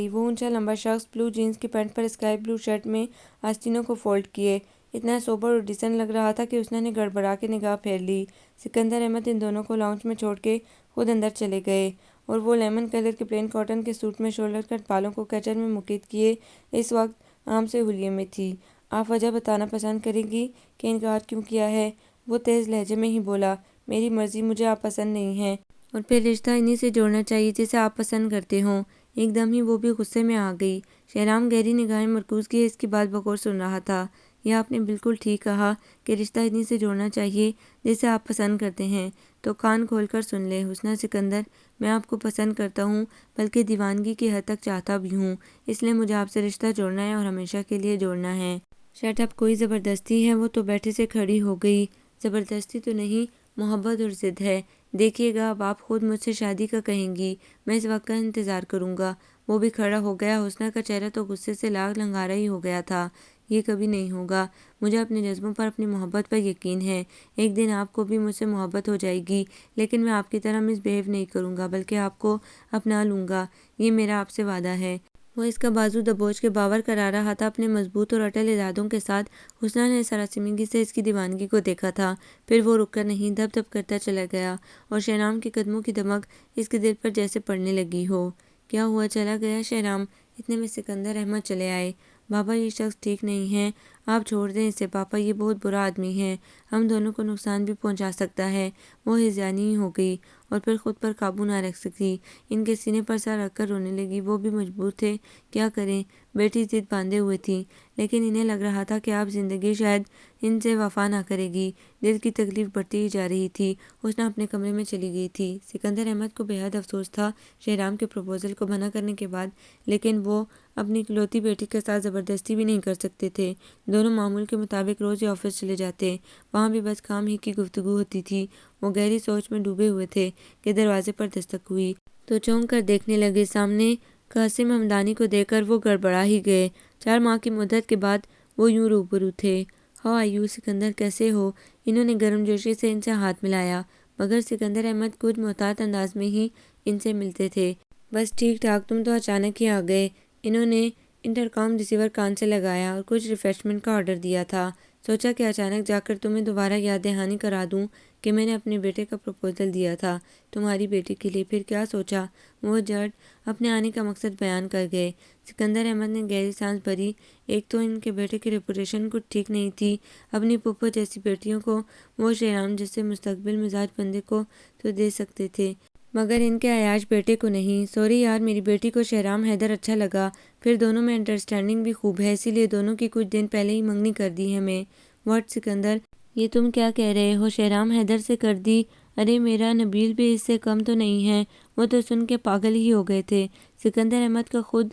وہ اونچا لمبا شخص بلو جینز کی پینٹ پر اسکائی بلو شرٹ میں آستینوں کو فولڈ کیے اتنا سوبر اور ڈیسنٹ لگ رہا تھا کہ حسنہ نے گڑبڑا کے نگاہ پھیر لی۔ سکندر احمد ان دونوں کو لاؤنج میں چھوڑ کے خود اندر چلے گئے اور وہ لیمن کلر کے پلین کاٹن کے سوٹ میں شولڈر کٹ بالوں کو کیچر میں مقید کیے اس وقت عام سے حلیے میں تھی۔ آپ وجہ بتانا پسند کریں گی کہ انکار کیوں کیا ہے؟ وہ تیز لہجے میں ہی بولا۔ میری مرضی، مجھے آپ پسند نہیں ہیں، اور پھر رشتہ انہی سے جوڑنا چاہیے جسے آپ پسند کرتے ہوں۔ ایک دم ہی وہ بھی غصے میں آ گئی۔ شہرام گہری نگاہیں مرکوز کیے اس کی بات بغور سن رہا تھا۔ یہ آپ نے بالکل ٹھیک کہا کہ رشتہ انہی سے جوڑنا چاہیے جسے آپ پسند کرتے ہیں، تو کان کھول کر سن لیں۔ حسنہ، سکندر، میں آپ کو پسند کرتا ہوں، بلکہ دیوانگی کی حد تک چاہتا بھی ہوں، اس لیے مجھے آپ سے رشتہ جوڑنا ہے اور ہمیشہ کے لیے جوڑنا ہے۔ شٹ اپ، کوئی زبردستی ہے؟ وہ تو بیٹھے سے کھڑی ہو گئی۔ زبردستی تو نہیں، محبت اور ضد ہے۔ دیکھیے گا، اب آپ خود مجھ سے شادی کا کہیں گی، میں اس وقت کا انتظار کروں گا۔ وہ بھی کھڑا ہو گیا۔ حسنہ کا چہرہ تو غصے سے لال لنگارا ہی ہو گیا تھا۔ یہ کبھی نہیں ہوگا۔ مجھے اپنے جذبوں پر، اپنی محبت پر یقین ہے۔ ایک دن آپ کو بھی مجھ سے محبت ہو جائے گی، لیکن میں آپ کی طرح مس بہیو نہیں کروں گا، بلکہ آپ کو اپنا لوں گا۔ یہ میرا آپ سے وعدہ ہے۔ وہ اس کا بازو دبوچ کے باور کرا رہا تھا اپنے مضبوط اور اٹل ارادوں کے ساتھ۔ حسنہ نے سراسیمگی سے اس کی دیوانگی کو دیکھا تھا، پھر وہ رک کر نہیں، دب دب کرتا چلا گیا، اور شہرام کے قدموں کی دمک اس کے دل پر جیسے پڑنے لگی ہو۔ کیا ہوا، چلا گیا شہرام؟ اتنے میں سکندر احمد چلے آئے۔ بابا، یہ شخص ٹھیک نہیں ہے، آپ چھوڑ دیں اسے پاپا، یہ بہت برا آدمی ہے، ہم دونوں کو نقصان بھی پہنچا سکتا ہے۔ وہ ہذیانی ہو گئی اور پھر خود پر قابو نہ رکھ سکی، ان کے سینے پر سر رکھ کر رونے لگی۔ وہ بھی مجبور تھے، کیا کریں، بیٹی ضد باندھے ہوئے تھی، لیکن انہیں لگ رہا تھا کہ اب زندگی شاید ان سے وفا نہ کرے گی۔ دل کی تکلیف بڑھتی ہی جا رہی تھی۔ حسنہ اپنے کمرے میں چلی گئی تھی۔ سکندر احمد کو بے حد افسوس تھا شہرام کے پروپوزل کو منع کرنے کے بعد، لیکن وہ اپنی اکلوتی بیٹی کے ساتھ زبردستی بھی نہیں کر سکتے تھے۔ دونوں معمول کے مطابق روز ہی آفس چلے جاتے، وہاں بھی بس کام ہی کی گفتگو ہوتی تھی۔ وہ گہری سوچ میں ڈوبے ہوئے تھے کہ دروازے پر دستک ہوئی تو چونک کر دیکھنے لگے۔ سامنے قاسم حمدانی کو دیکھ کر وہ گڑبڑا ہی گئے۔ 4 ماہ کی مدت کے بعد وہ یوں روبرو تھے۔ ہاؤ آر یو سکندر، کیسے ہو؟ انہوں نے گرم جوشی سے ان سے ہاتھ ملایا، مگر سکندر احمد کچھ محتاط انداز میں ہی ان سے ملتے تھے۔ بس ٹھیک ٹھاک، تم تو اچانک ہی آ گئے۔ انہوں نے انٹرکام ریسیور کان سے لگایا اور کچھ ریفریشمنٹ کا آرڈر دیا تھا۔ سوچا کہ اچانک جا کر تمہیں دوبارہ یاد دہانی کرا دوں کہ میں نے اپنے بیٹے کا پروپوزل دیا تھا تمہاری بیٹی کے لیے۔ پھر کیا سوچا؟ وہ جٹ اپنے آنے کا مقصد بیان کر گئے۔ سکندر احمد نے گہری سانس بھری۔ ایک تو ان کے بیٹے کی ریپوٹیشن کچھ ٹھیک نہیں تھی، اپنی پھپھو جیسی بیٹیوں کو وہ شہرام جیسے مستقبل مزاج بندے کو تو دے سکتے تھے، مگر ان کے عیاش بیٹے کو نہیں۔ سوری یار، میری بیٹی کو شہرام حیدر اچھا لگا، پھر دونوں میں انڈرسٹینڈنگ بھی خوب ہے، اسی لیے دونوں کی کچھ دن پہلے ہی منگنی کر دی ہے میں۔ واٹ سکندر، یہ تم کیا کہہ رہے ہو؟ شہرام حیدر سے کر دی؟ ارے میرا نبیل بھی اس سے کم تو نہیں ہے۔ وہ تو سن کے پاگل ہی ہو گئے تھے۔ سکندر احمد کا خود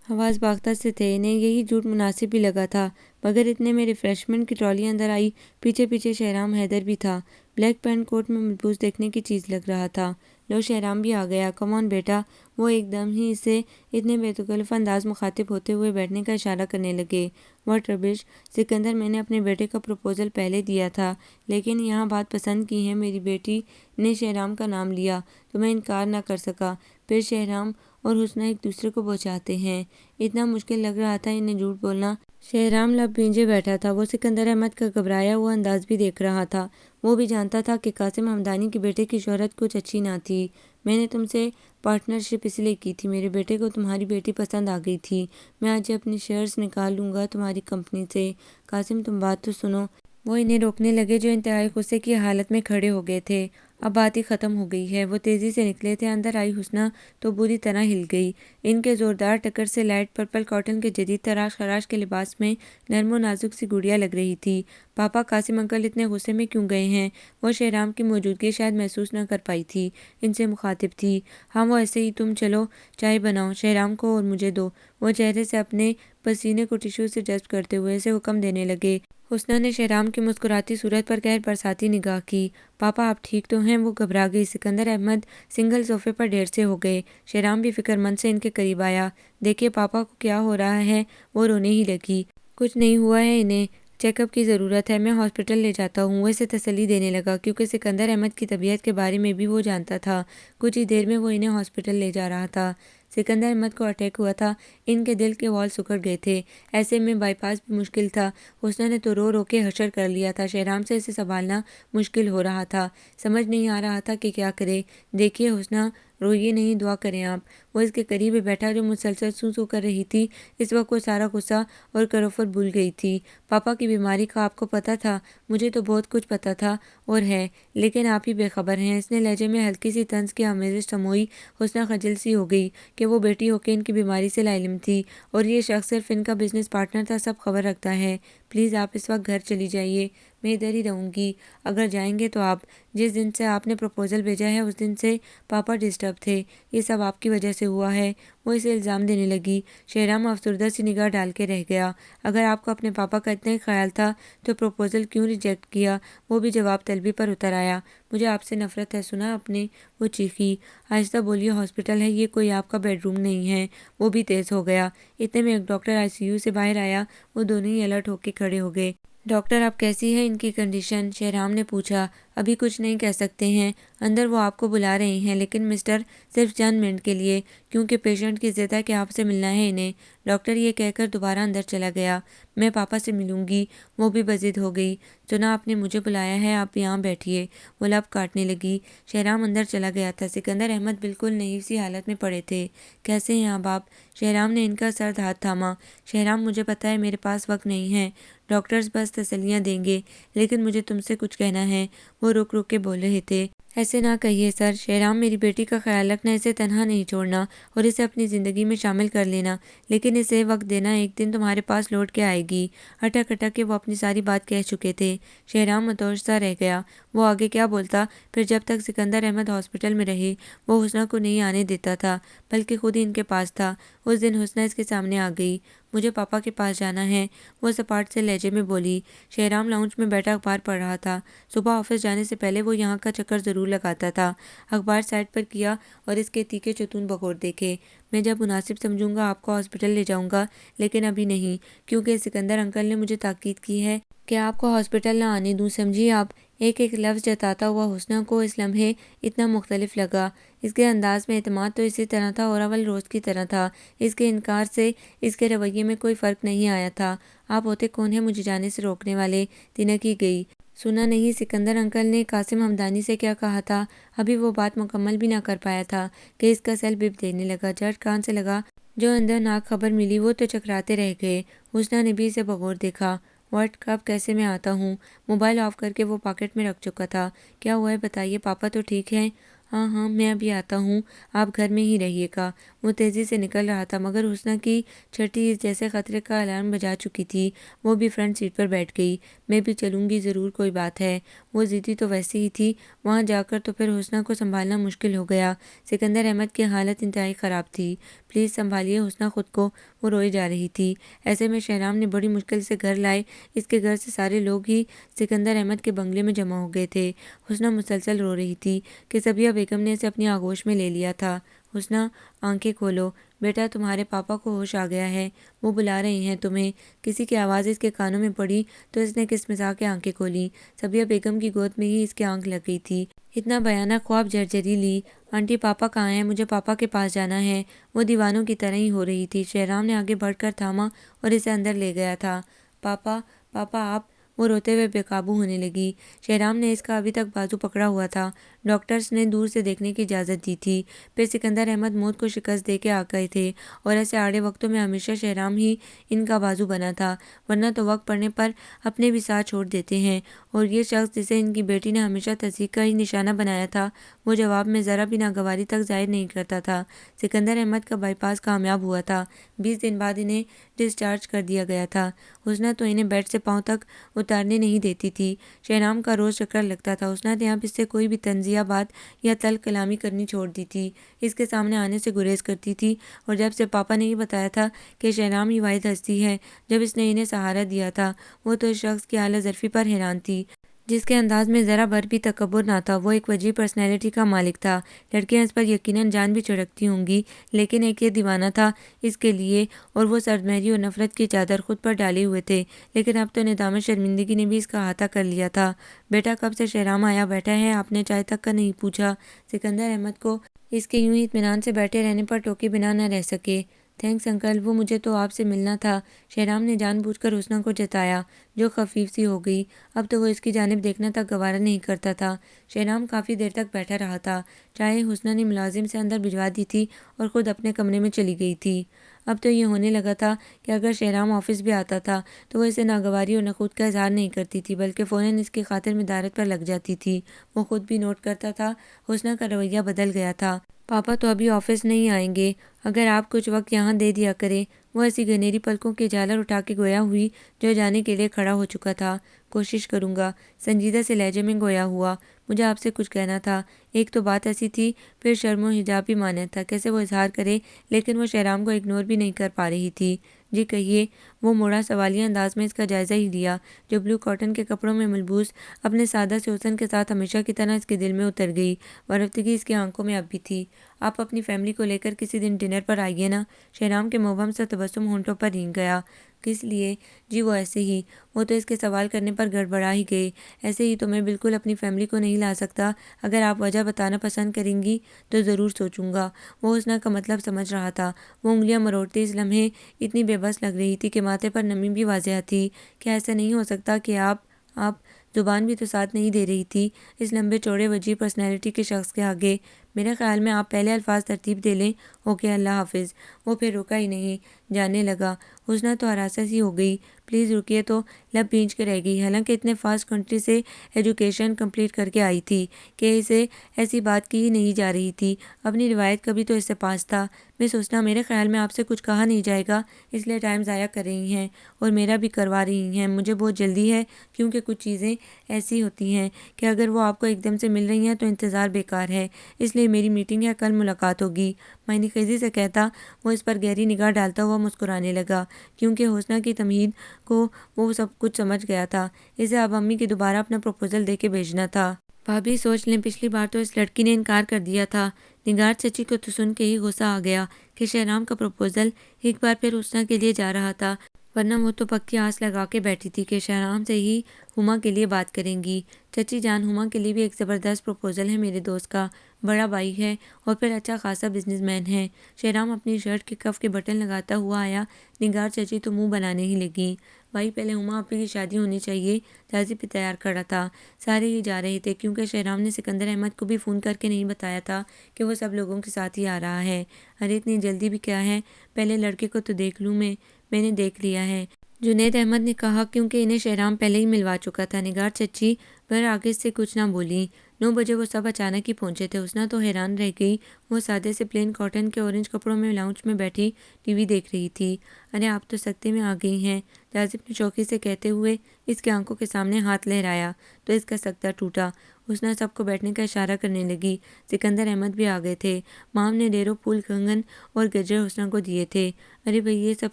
حواس باختہ سے تھے، انہیں یہی جھوٹ مناسب بھی لگا تھا، مگر اتنے میں ریفریشمنٹ کی ٹرالی اندر آئی۔ پیچھے پیچھے شہرام حیدر بھی تھا۔ بلیک پینٹ کوٹ میں ملبوس دیکھنے کی چیز لگ رہا تھا۔ لو، شہرام بھی آ گیا، کم آن بیٹا۔ وہ ایک دم ہی اسے اتنے بے تکلف انداز مخاطب ہوتے ہوئے بیٹھنے کا اشارہ کرنے لگے۔ واٹ ربش سکندر، میں نے اپنے بیٹے کا پروپوزل پہلے دیا تھا، لیکن یہاں بات پسند کی ہے، میری بیٹی نے شہرام کا نام لیا تو میں انکار نہ کر سکا۔ پھر شہرام اور حسنہ ایک دوسرے کو بہچاتے ہیں، اتنا مشکل لگ رہا تھا انہیں جھوٹ بولنا۔ شہرام لب بھیجے بیٹھا تھا۔ وہ سکندر احمد کا گھبرایا ہوا انداز بھی دیکھ رہا تھا۔ وہ بھی جانتا تھا کہ قاسم حمدانی کے بیٹے کی شہرت کچھ اچھی نہ تھی۔ میں نے تم سے پارٹنرشپ اس لیے کی تھی، میرے بیٹے کو تمہاری بیٹی پسند آ گئی تھی۔ میں آج ہی اپنے شیئرز نکال لوں گا تمہاری کمپنی سے۔ قاسم، تم بات تو سنو۔ وہ انہیں روکنے لگے جو انتہائی غصے کی حالت میں کھڑے ہو گئے تھے۔ اب بات ہی ختم ہو گئی ہے۔ وہ تیزی سے نکلے تھے، اندر آئی حسنہ تو بری طرح ہل گئی۔ ان کے زوردار ٹکر سے لائٹ پرپل کاٹن کے جدید تراش خراش کے لباس میں نرم و نازک سی گڑیا لگ رہی تھی۔ پاپا، قاسم انکل اتنے غصے میں کیوں گئے ہیں؟ وہ شہرام کی موجودگی شاید محسوس نہ کر پائی تھی، ان سے مخاطب تھی۔ ہاں وہ ایسے ہی، تم چلو چائے بناؤ، شہرام کو اور مجھے دو۔ وہ چہرے سے اپنے پسینے کو ٹشو سے جذب کرتے ہوئے اسے حکم دینے لگے۔ حسنہ نے شہرام کی مسکراتی صورت پر قہر برساتی نگاہ کی۔ پاپا آپ ٹھیک تو ہیں؟ وہ گھبرا گئی۔ سکندر احمد سنگل صوفے پر ڈھیر سے ہو گئے۔ شہرام بھی فکر مند سے ان کے قریب آیا۔ دیکھیے پاپا کو کیا ہو رہا ہے؟ وہ رونے ہی لگی۔ کچھ نہیں ہوا ہے انہیں، چیک اپ کی ضرورت ہے، میں ہاسپٹل لے جاتا ہوں۔ وہ اسے تسلی دینے لگا کیونکہ سکندر احمد کی طبیعت کے بارے میں بھی وہ جانتا تھا۔ کچھ ہی دیر میں وہ انہیں ہاسپٹل لے جا رہا تھا۔ سکندر احمد کو اٹیک ہوا تھا، ان کے دل کے وال سکڑ گئے تھے، ایسے میں بائی پاس بھی مشکل تھا۔ حسنہ نے تو رو رو کے حشر کر لیا تھا، شہرام سے اسے سنبھالنا مشکل ہو رہا تھا، سمجھ نہیں آ رہا تھا کہ کیا کرے۔ دیکھیے حسنہ، روئیے نہیں، دعا کریں آپ۔ وہ اس کے قریب ہی بیٹھا جو مسلسل سو سو کر رہی تھی۔ اس وقت وہ سارا غصہ اور کروفت بھول گئی تھی۔ پاپا کی بیماری کا آپ کو پتہ تھا؟ مجھے تو بہت کچھ پتہ تھا اور ہے، لیکن آپ ہی بے خبر ہیں۔ اس نے لہجے میں ہلکی سی طنز کی آمیزش سموئی۔ حسنہ خجل سی ہو گئی کہ وہ بیٹی ہو کے ان کی بیماری سے لاعلم تھی، اور یہ شخص صرف ان کا بزنس پارٹنر تھا، سب خبر رکھتا ہے۔ پلیز آپ اس وقت گھر چلی جائیے، میں ادھر ہی رہوں گی۔ اگر جائیں گے تو آپ، جس دن سے آپ نے پروپوزل بھیجا ہے اس دن سے پاپا ڈسٹرب تھے، یہ سب آپ کی وجہ سے ہوا ہے۔ وہ اسے الزام دینے لگی۔ شہرام افسردہ سی نگاہ ڈال کے رہ گیا۔ اگر آپ کو اپنے پاپا کا اتنا ہی خیال تھا تو پروپوزل کیوں ریجیکٹ کیا؟ وہ بھی جواب طلبی پر اتر آیا۔ مجھے آپ سے نفرت ہے، سنا آپ نے؟ وہ چیخی۔ آہستہ بولیے، ہاسپٹل ہے یہ، کوئی آپ کا بیڈ روم نہیں ہے۔ وہ بھی تیز ہو گیا۔ اتنے میں ایک ڈاکٹر آئی سی یو سے باہر آیا۔ وہ دونوں ہی الرٹ ہو کے کھڑے ہو گئے۔ ڈاکٹر اب کیسی ہے ان کی کنڈیشن؟ شہرام نے پوچھا۔ ابھی کچھ نہیں کہہ سکتے ہیں، اندر وہ آپ کو بلا رہے ہیں، لیکن مسٹر صرف چند منٹ کے لیے، کیونکہ پیشنٹ کی ضد ہے کہ آپ سے ملنا ہے انہیں۔ ڈاکٹر یہ کہہ کر دوبارہ اندر چلا گیا۔ میں پاپا سے ملوں گی۔ وہ بھی بضد ہو گئی۔ سنا آپ نے مجھے بلایا ہے، آپ یہاں بیٹھیے۔ وہ لب کاٹنے لگی۔ شہرام اندر چلا گیا تھا۔ سکندر احمد بالکل نئی سی حالت میں پڑے تھے۔ کیسے ہیں اب آپ؟ شہرام نے ان کا سرد ہاتھ تھاما۔ شہرام مجھے پتہ ہے میرے پاس وقت نہیں ہے، ڈاکٹرز بس تسلیاں دیں گے، لیکن مجھے تم سے کچھ کہنا ہے۔ وہ رک رک کے بول رہے تھے۔ ایسے نہ کہیے سر، شہرام میری بیٹی کا خیال رکھنا، اسے تنہا نہیں چھوڑنا اور اسے اپنی زندگی میں شامل کر لینا، لیکن اسے وقت دینا، ایک دن تمہارے پاس لوٹ کے آئے گی۔ اٹک اٹک کے وہ اپنی ساری بات کہہ چکے تھے۔ شہرام متوش سا رہ گیا۔ وہ آگے کیا بولتا؟ پھر جب تک سکندر احمد ہاسپٹل میں رہے وہ حسنہ کو نہیں آنے دیتا تھا، بلکہ خود ہی ان کے پاس تھا۔ اس دن حسنہ اس کے سامنے آ گئی۔ مجھے پاپا کے پاس جانا ہے، وہ سپاٹ سے لہجے میں بولی۔ شہرام لاؤنج میں بیٹھا اخبار پڑھ رہا تھا۔ صبح آفس جانے سے پہلے وہ یہاں کا چکر ضرور لگاتا تھا۔ اخبار سائڈ پر کیا اور اس کے تیکھے چتون بغور دیکھے۔ میں جب مناسب سمجھوں گا آپ کو ہاسپٹل لے جاؤں گا، لیکن ابھی نہیں، کیونکہ سکندر انکل نے مجھے تاکید کی ہے کہ آپ کو ہاسپٹل نہ آنے دوں، سمجھی آپ؟ ایک ایک لفظ جتاتا ہوا حسنہ کو اس لمحے اتنا مختلف لگا۔ اس کے انداز میں اعتماد تو اسی طرح تھا اور اول روز کی طرح تھا۔ اس کے انکار سے اس کے رویے میں کوئی فرق نہیں آیا تھا۔ آپ ہوتے کون ہیں مجھے جانے سے روکنے والے؟ تنک ہی گئی۔ سنا نہیں سکندر انکل نے قاسم ہمدانی سے کیا کہا تھا؟ ابھی وہ بات مکمل بھی نہ کر پایا تھا کہ اس کا سیل بپ دینے لگا۔ جھٹ کان سے لگا جو اندر ناک خبر ملی وہ تو چکراتے رہ گئے۔ حسنہ نے بھی اسے بغور دیکھا۔ واٹ، کب، کیسے میں آتا ہوں؟ موبائل آف کر کے وہ پاکٹ میں رکھ چکا تھا۔ کیا ہوا ہے بتائیے، پاپا تو ٹھیک ہیں؟ ہاں ہاں میں ابھی آتا ہوں، آپ گھر میں ہی رہیے گا۔ وہ تیزی سے نکل رہا تھا مگر حسنہ کی چھٹی اس جیسے خطرے کا الارم بجا چکی تھی۔ وہ بھی فرنٹ سیٹ پر بیٹھ گئی۔ میں بھی چلوں گی ضرور، کوئی بات ہے؟ وہ ضدی تو ویسے ہی تھی، وہاں جا کر تو پھر حسنہ کو سنبھالنا مشکل ہو گیا۔ سکندر احمد کی حالت انتہائی خراب تھی۔ پلیز سنبھالیے حسنہ خود کو، وہ روئی جا رہی تھی۔ ایسے میں شہرام نے بڑی مشکل سے گھر لائے۔ اس کے گھر سے سارے لوگ ہی سکندر احمد کے بنگلے میں جمع ہو گئے تھے۔ حسنہ مسلسل رو رہی تھی کہ صبیہ بیگم نے اسے اپنی آغوش میں لے لیا تھا۔ حسنہ، آنکھیں کھولو بیٹا، تمہارے پاپا کو ہوش آ گیا ہے، وہ بلا رہے ہیں تمہیں۔ کسی کی آواز اس کے کانوں میں پڑی تو اس نے کس مزاح کے آنکھیں کھولیں۔ صبیہ بیگم کی گود میں ہی اس کی آنکھ لگ گئی تھی۔ اتنا بھیانک خواب جھرجھری لی۔ آنٹی پاپا کہاں ہیں؟ مجھے پاپا کے پاس جانا ہے۔ وہ دیوانوں کی طرح ہی ہو رہی تھی۔ شہرام نے آگے بڑھ کر تھاما اور اسے اندر لے گیا تھا۔ پاپا، پاپا آپ، وہ روتے ہوئے بے قابو ہونے لگی۔ شہرام نے اس کا ابھی تک بازو پکڑا ہوا تھا۔ ڈاکٹرز نے دور سے دیکھنے کی اجازت دی تھی۔ پھر سکندر احمد موت کو شکست دے کے آ گئے تھے اور ایسے آڑے وقتوں میں ہمیشہ شہرام ہی ان کا بازو بنا تھا، ورنہ تو وقت پڑنے پر اپنے بھی ساتھ چھوڑ دیتے ہیں۔ اور یہ شخص جسے ان کی بیٹی نے ہمیشہ تصدیق کا ہی نشانہ بنایا تھا، وہ جواب میں ذرا بھی ناگواری تک ظاہر نہیں کرتا تھا۔ سکندر احمد کا بائی پاس کامیاب ہوا تھا۔ 20 دن بعد انہیں ڈسچارج کر دیا گیا تھا۔ حسنہ تو انہیں بیڈ سے پاؤں تک اتارنے نہیں دیتی تھی۔ شہرام کا روز چکر لگتا تھا۔ حسنہ نے اب اس سے کوئی بھی طنزیہ بات یا تلخ کلامی کرنی چھوڑ دی تھی۔ اس کے سامنے آنے سے گریز کرتی تھی، اور جب سے پاپا نے یہ بتایا تھا کہ شہرام ہی واحد ہستی ہے جب اس نے انہیں سہارا دیا تھا، وہ تو اس شخص کی اعلیٰ ظرفی پر حیران تھی، جس کے انداز میں ذرا بھر بھی تکبر نہ تھا۔ وہ ایک وجیح پرسنالٹی کا مالک تھا۔ لڑکیاں اس پر یقیناً جان بھی چھڑکتی ہوں گی، لیکن ایک یہ دیوانہ تھا اس کے لیے، اور وہ سردمہری اور نفرت کی چادر خود پر ڈالے ہوئے تھے۔ لیکن اب تو ندامت شرمندگی نے بھی اس کا احاطہ کر لیا تھا۔ بیٹا کب سے شہرام آیا بیٹھا ہے، آپ نے چائے تک کا نہیں پوچھا؟ سکندر احمد کو اس کے یوں ہی اطمینان سے بیٹھے رہنے پر ٹوکے بنا نہ رہ سکے۔ تھینکس انکل، وہ مجھے تو آپ سے ملنا تھا، شہرام نے جان بوجھ کر حسنہ کو جتایا، جو خفیف سی ہو گئی۔ اب تو وہ اس کی جانب دیکھنا تک گوارا نہیں کرتا تھا۔ شہرام کافی دیر تک بیٹھا رہا تھا۔ چائے حسنہ نے ملازم سے اندر بھجوا دی تھی اور خود اپنے کمرے میں چلی گئی تھی۔ اب تو یہ ہونے لگا تھا کہ اگر شہرام آفس بھی آتا تھا تو وہ اسے ناگواری اور نخوت کا اظہار نہیں کرتی تھی، بلکہ فوراً اس کی خاطر مدارت پر لگ جاتی تھی۔ وہ خود بھی نوٹ کرتا تھا، حسنہ کا رویہ بدل گیا تھا۔ پاپا تو ابھی آفس نہیں آئیں گے، اگر آپ کچھ وقت یہاں دے دیا کریں۔ وہ ایسی گنیری پلکوں کی جالر اٹھا کے گویا ہوئی جو جانے کے لیے کھڑا ہو چکا تھا۔ کوشش کروں گا، سنجیدہ سے لہجے میں گویا ہوا۔ مجھے آپ سے کچھ کہنا تھا۔ ایک تو بات ایسی تھی، پھر شرم و حجاب بھی مانا تھا، کیسے وہ اظہار کرے، لیکن وہ شہرام کو اگنور بھی نہیں کر پا رہی تھی۔ جی کہیے، وہ موڑا سوالیہ انداز میں اس کا جائزہ ہی لیا، جو بلو کاٹن کے کپڑوں میں ملبوس اپنے سادہ سے حسن کے ساتھ ہمیشہ کی طرح اس کے دل میں اتر گئی۔ ورفتگی اس کی آنکھوں میں اب بھی تھی۔ آپ اپنی فیملی کو لے کر کسی دن ڈنر پر آئیے نا۔ شہرام کے مبہم سا تبسم ہونٹوں پر رینگ گیا۔ کس لیے؟ جی وہ ایسے ہی۔ وہ تو اس کے سوال کرنے پر گڑبڑا ہی گئے۔ ایسے ہی تو میں بالکل اپنی فیملی کو نہیں لا سکتا، اگر آپ وجہ بتانا پسند کریں گی تو ضرور سوچوں گا۔ وہ حسنہ کا مطلب سمجھ رہا تھا۔ وہ انگلیاں مروڑتی اس لمحے اتنی بے بس لگ رہی تھی کہ ماتھے پر نمی بھی واضح تھی۔ کیا ایسا نہیں ہو سکتا کہ آپ زبان بھی تو ساتھ نہیں دے رہی تھی اس لمبے چوڑے وجیح پرسنالٹی کے شخص کے آگے؟ میرے خیال میں آپ پہلے الفاظ ترتیب دے لیں۔ اوکے، اللہ حافظ۔ وہ پھر رکا ہی نہیں، جانے لگا۔ حسنہ تو ہراساں سی ہو گئی۔ پلیز رکیے تو لب بھینچ کے رہ گئی، حالانکہ اتنے فاسٹ کنٹری سے ایجوکیشن کمپلیٹ کر کے آئی تھی کہ اسے ایسی بات کی ہی نہیں جا رہی تھی۔ اپنی روایت کا بھی تو اس سے پاس تھا۔ مس حسنہ، میرے خیال میں آپ سے کچھ کہا نہیں جائے گا، اس لیے ٹائم ضائع کر رہی ہیں اور میرا بھی کروا رہی ہیں۔ مجھے بہت جلدی ہے، کیونکہ کچھ چیزیں ایسی ہوتی ہیں کہ اگر وہ آپ کو ایک دم سے مل رہی ہیں تو انتظار بیکار ہے، اس لیے میری میٹنگ ہے، کل ملاقات ہوگی۔ معنی خیزی سے کہتا وہ اس پر گہری نگاہ ڈالتا ہوا مسکرانے لگا، کیونکہ حسنہ کی تمہید کو وہ سب کچھ سمجھ گیا تھا۔ اسے اب امی کی دوبارہ اپنا پروپوزل دے کے بھیجنا تھا۔ بھابھی سوچ لیں، پچھلی بار تو اس لڑکی نے انکار کر دیا تھا۔ نگار چچی کو تو سن کے ہی غصہ آ گیا کہ شہرام کا پروپوزل ایک بار پھر حسنہ کے لیے جا رہا تھا، ورنہ وہ تو پکی آس لگا کے بیٹھی تھی کہ شہرام سے ہی ہما کے لیے بات کریں گی۔ چچی جان، ہما کے لیے بھی ایک زبردست پروپوزل ہے میرے دوست کا، بڑا بھائی ہے اور پھر اچھا خاصا بزنس مین ہے۔ شہرام اپنی شرٹ کے کف کے بٹن لگاتا ہوا آیا۔ نگار چچی تو منہ بنانے ہی لگی۔ بھائی پہلے ہما آپی کی شادی ہونی چاہیے، تعزیے پہ تیار کر رہا تھا۔ سارے ہی جا رہے تھے، کیونکہ شہرام نے سکندر احمد کو بھی فون کر کے نہیں بتایا تھا کہ وہ سب لوگوں کے ساتھ ہی آ رہا ہے۔ ارے اتنی جلدی بھی کیا ہے، پہلے لڑکے کو تو دیکھ لوں میں نے دیکھ لیا ہے، جنید احمد نے کہا، کیونکہ انہیں شہرام پہلے ہی ملوا چکا تھا۔ نگار چچی پر آگے سے کچھ نہ بولی۔ 9 بجے وہ سب اچانک ہی پہنچے تھے۔ حسنہ تو حیران رہ گئی۔ وہ سادے سے پلین کاٹن کے اورنج کپڑوں میں لاؤنج میں بیٹھی ٹی وی دیکھ رہی تھی۔ ارے آپ تو سکتے میں آ گئی ہیں، تعزیب نے شوخی سے کہتے ہوئے اس کے آنکھوں کے سامنے ہاتھ لہرایا تو اس کا سکتہ ٹوٹا۔ حسنہ سب کو بیٹھنے کا اشارہ کرنے لگی۔ سکندر احمد بھی آ گئے تھے۔ مام نے ڈیروں پھول، کنگن اور گجر حسنہ کو دیے تھے۔ ارے بھئی یہ سب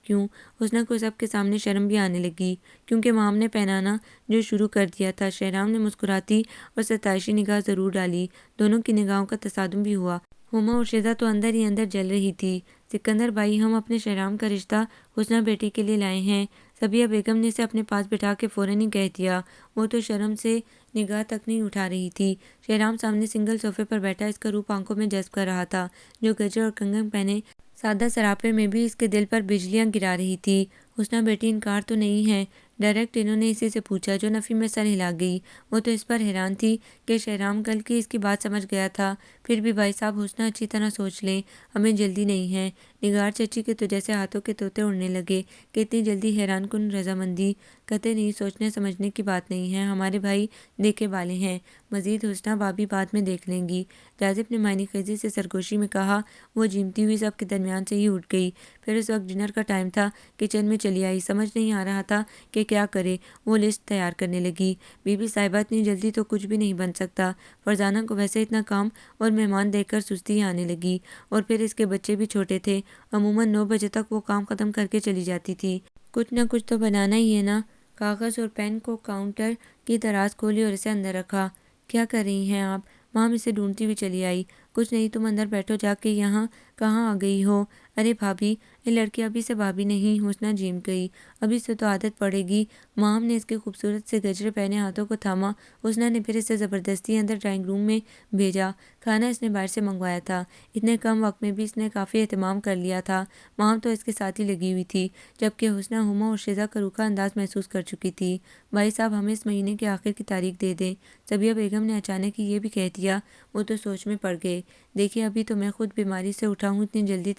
کیوں؟ حسنہ کو سب کے سامنے شرم بھی آنے لگی، کیونکہ مام نے پہنانا جو شروع کر دیا تھا۔ شہرام نے مسکراتی اور ستائشی نگاہ ضرور ڈالی۔ دونوں کی نگاہوں کا تصادم بھی ہوا۔ ہما اور شیزا تو اندر ہی اندر جل رہی تھی۔ سکندر بھائی، ہم اپنے شہرام کا رشتہ حسنہ بیٹی کے لیے لائے ہیں، صبیہ بیگم نے اسے اپنے پاس بٹھا کے فوراً ہی کہہ دیا۔ وہ تو شرم سے نگاہ تک نہیں اٹھا رہی تھی۔ شہرام سامنے سنگل صوفے پر بیٹھا اس کا روپ آنکھوں میں جذب کر رہا تھا، جو گجر اور کنگن پہنے سادہ سراپے میں بھی اس کے دل پر بجلیاں گرا رہی تھی۔ حسنہ بیٹی، انکار تو نہیں ہے؟ ڈائریکٹ انہوں نے اسی سے پوچھا، جو نفی میں سر ہلا گئی۔ وہ تو اس پر حیران تھی کہ شہرام کل کی اس کی بات سمجھ گیا تھا۔ پھر بھی بھائی صاحب حسنہ اچھی طرح سوچ لیں، ہمیں جلدی نہیں ہے۔ نگار چچی کے تو جیسے ہاتھوں کے طوطے اڑنے لگے کہ اتنی جلدی حیران کن رضامندی قطع نہیں، سوچنے سمجھنے کی بات نہیں ہے، ہمارے بھائی دیکھے والے ہیں، مزید حسنہ بھابھی بعد میں دیکھ لیں گی۔ جاذب نے معنی خیزی سے سرگوشی میں کہا۔ وہ جھیمتی ہوئی سب کے درمیان سے ہی اٹھ گئی۔ پھر اس وقت ڈنر کا ٹائم تھا، کچن میں چلی آئی، سمجھ نہیں آ رہا تھا کہ کیا کرے۔ وہ لسٹ تیار کرنے لگی۔ بی بی صاحبہ اتنی جلدی تو کچھ بھی نہیں بن سکتا۔ فرزانہ کو ویسے اتنا کام اور مہمان دیکھ کر سستی ہی آنے لگی، اور پھر اس کے بچے بھی چھوٹے تھے، عموماً 9 بجے تک وہ کام ختم کر کے چلی جاتی تھی۔ کچھ نہ کچھ تو بنانا ہی ہے نا۔ کاغذ اور پین کو کاؤنٹر کی دراز کھولی اور اسے اندر رکھا۔ کیا کر رہی ہیں آپ؟ مام اسے ڈھونڈتی ہوئی چلی آئی۔ کچھ نہیں، تم اندر بیٹھو جا کے، یہاں کہاں آ گئی ہو؟ ارے بھابھی، یہ لڑکی ابھی سے بھابھی نہیں، حسنہ جھیم گئی، ابھی سے تو عادت پڑے گی۔ مام نے اس کے خوبصورت سے گجرے پہنے ہاتھوں کو تھاما۔ حسنہ نے پھر اسے زبردستی اندر ڈرائنگ روم میں بھیجا۔ کھانا اس نے باہر سے منگوایا تھا۔ اتنے کم وقت میں بھی اس نے کافی اہتمام کر لیا تھا۔ مام تو اس کے ساتھ ہی لگی ہوئی تھی، جبکہ حسنہ ہما اور شیزہ کا روکھا انداز محسوس کر چکی تھی۔ بھائی صاحب ہمیں اس مہینے کے آخر کی تاریخ دے دیں۔ صبیہ بیگم نے اچانک ہی یہ بھی کہہ دیا۔ وہ تو سوچ میں پڑ گئے۔ دیکھیے ابھی تو میں خود بیماری سے اٹھا ہوں، اتنی جلدی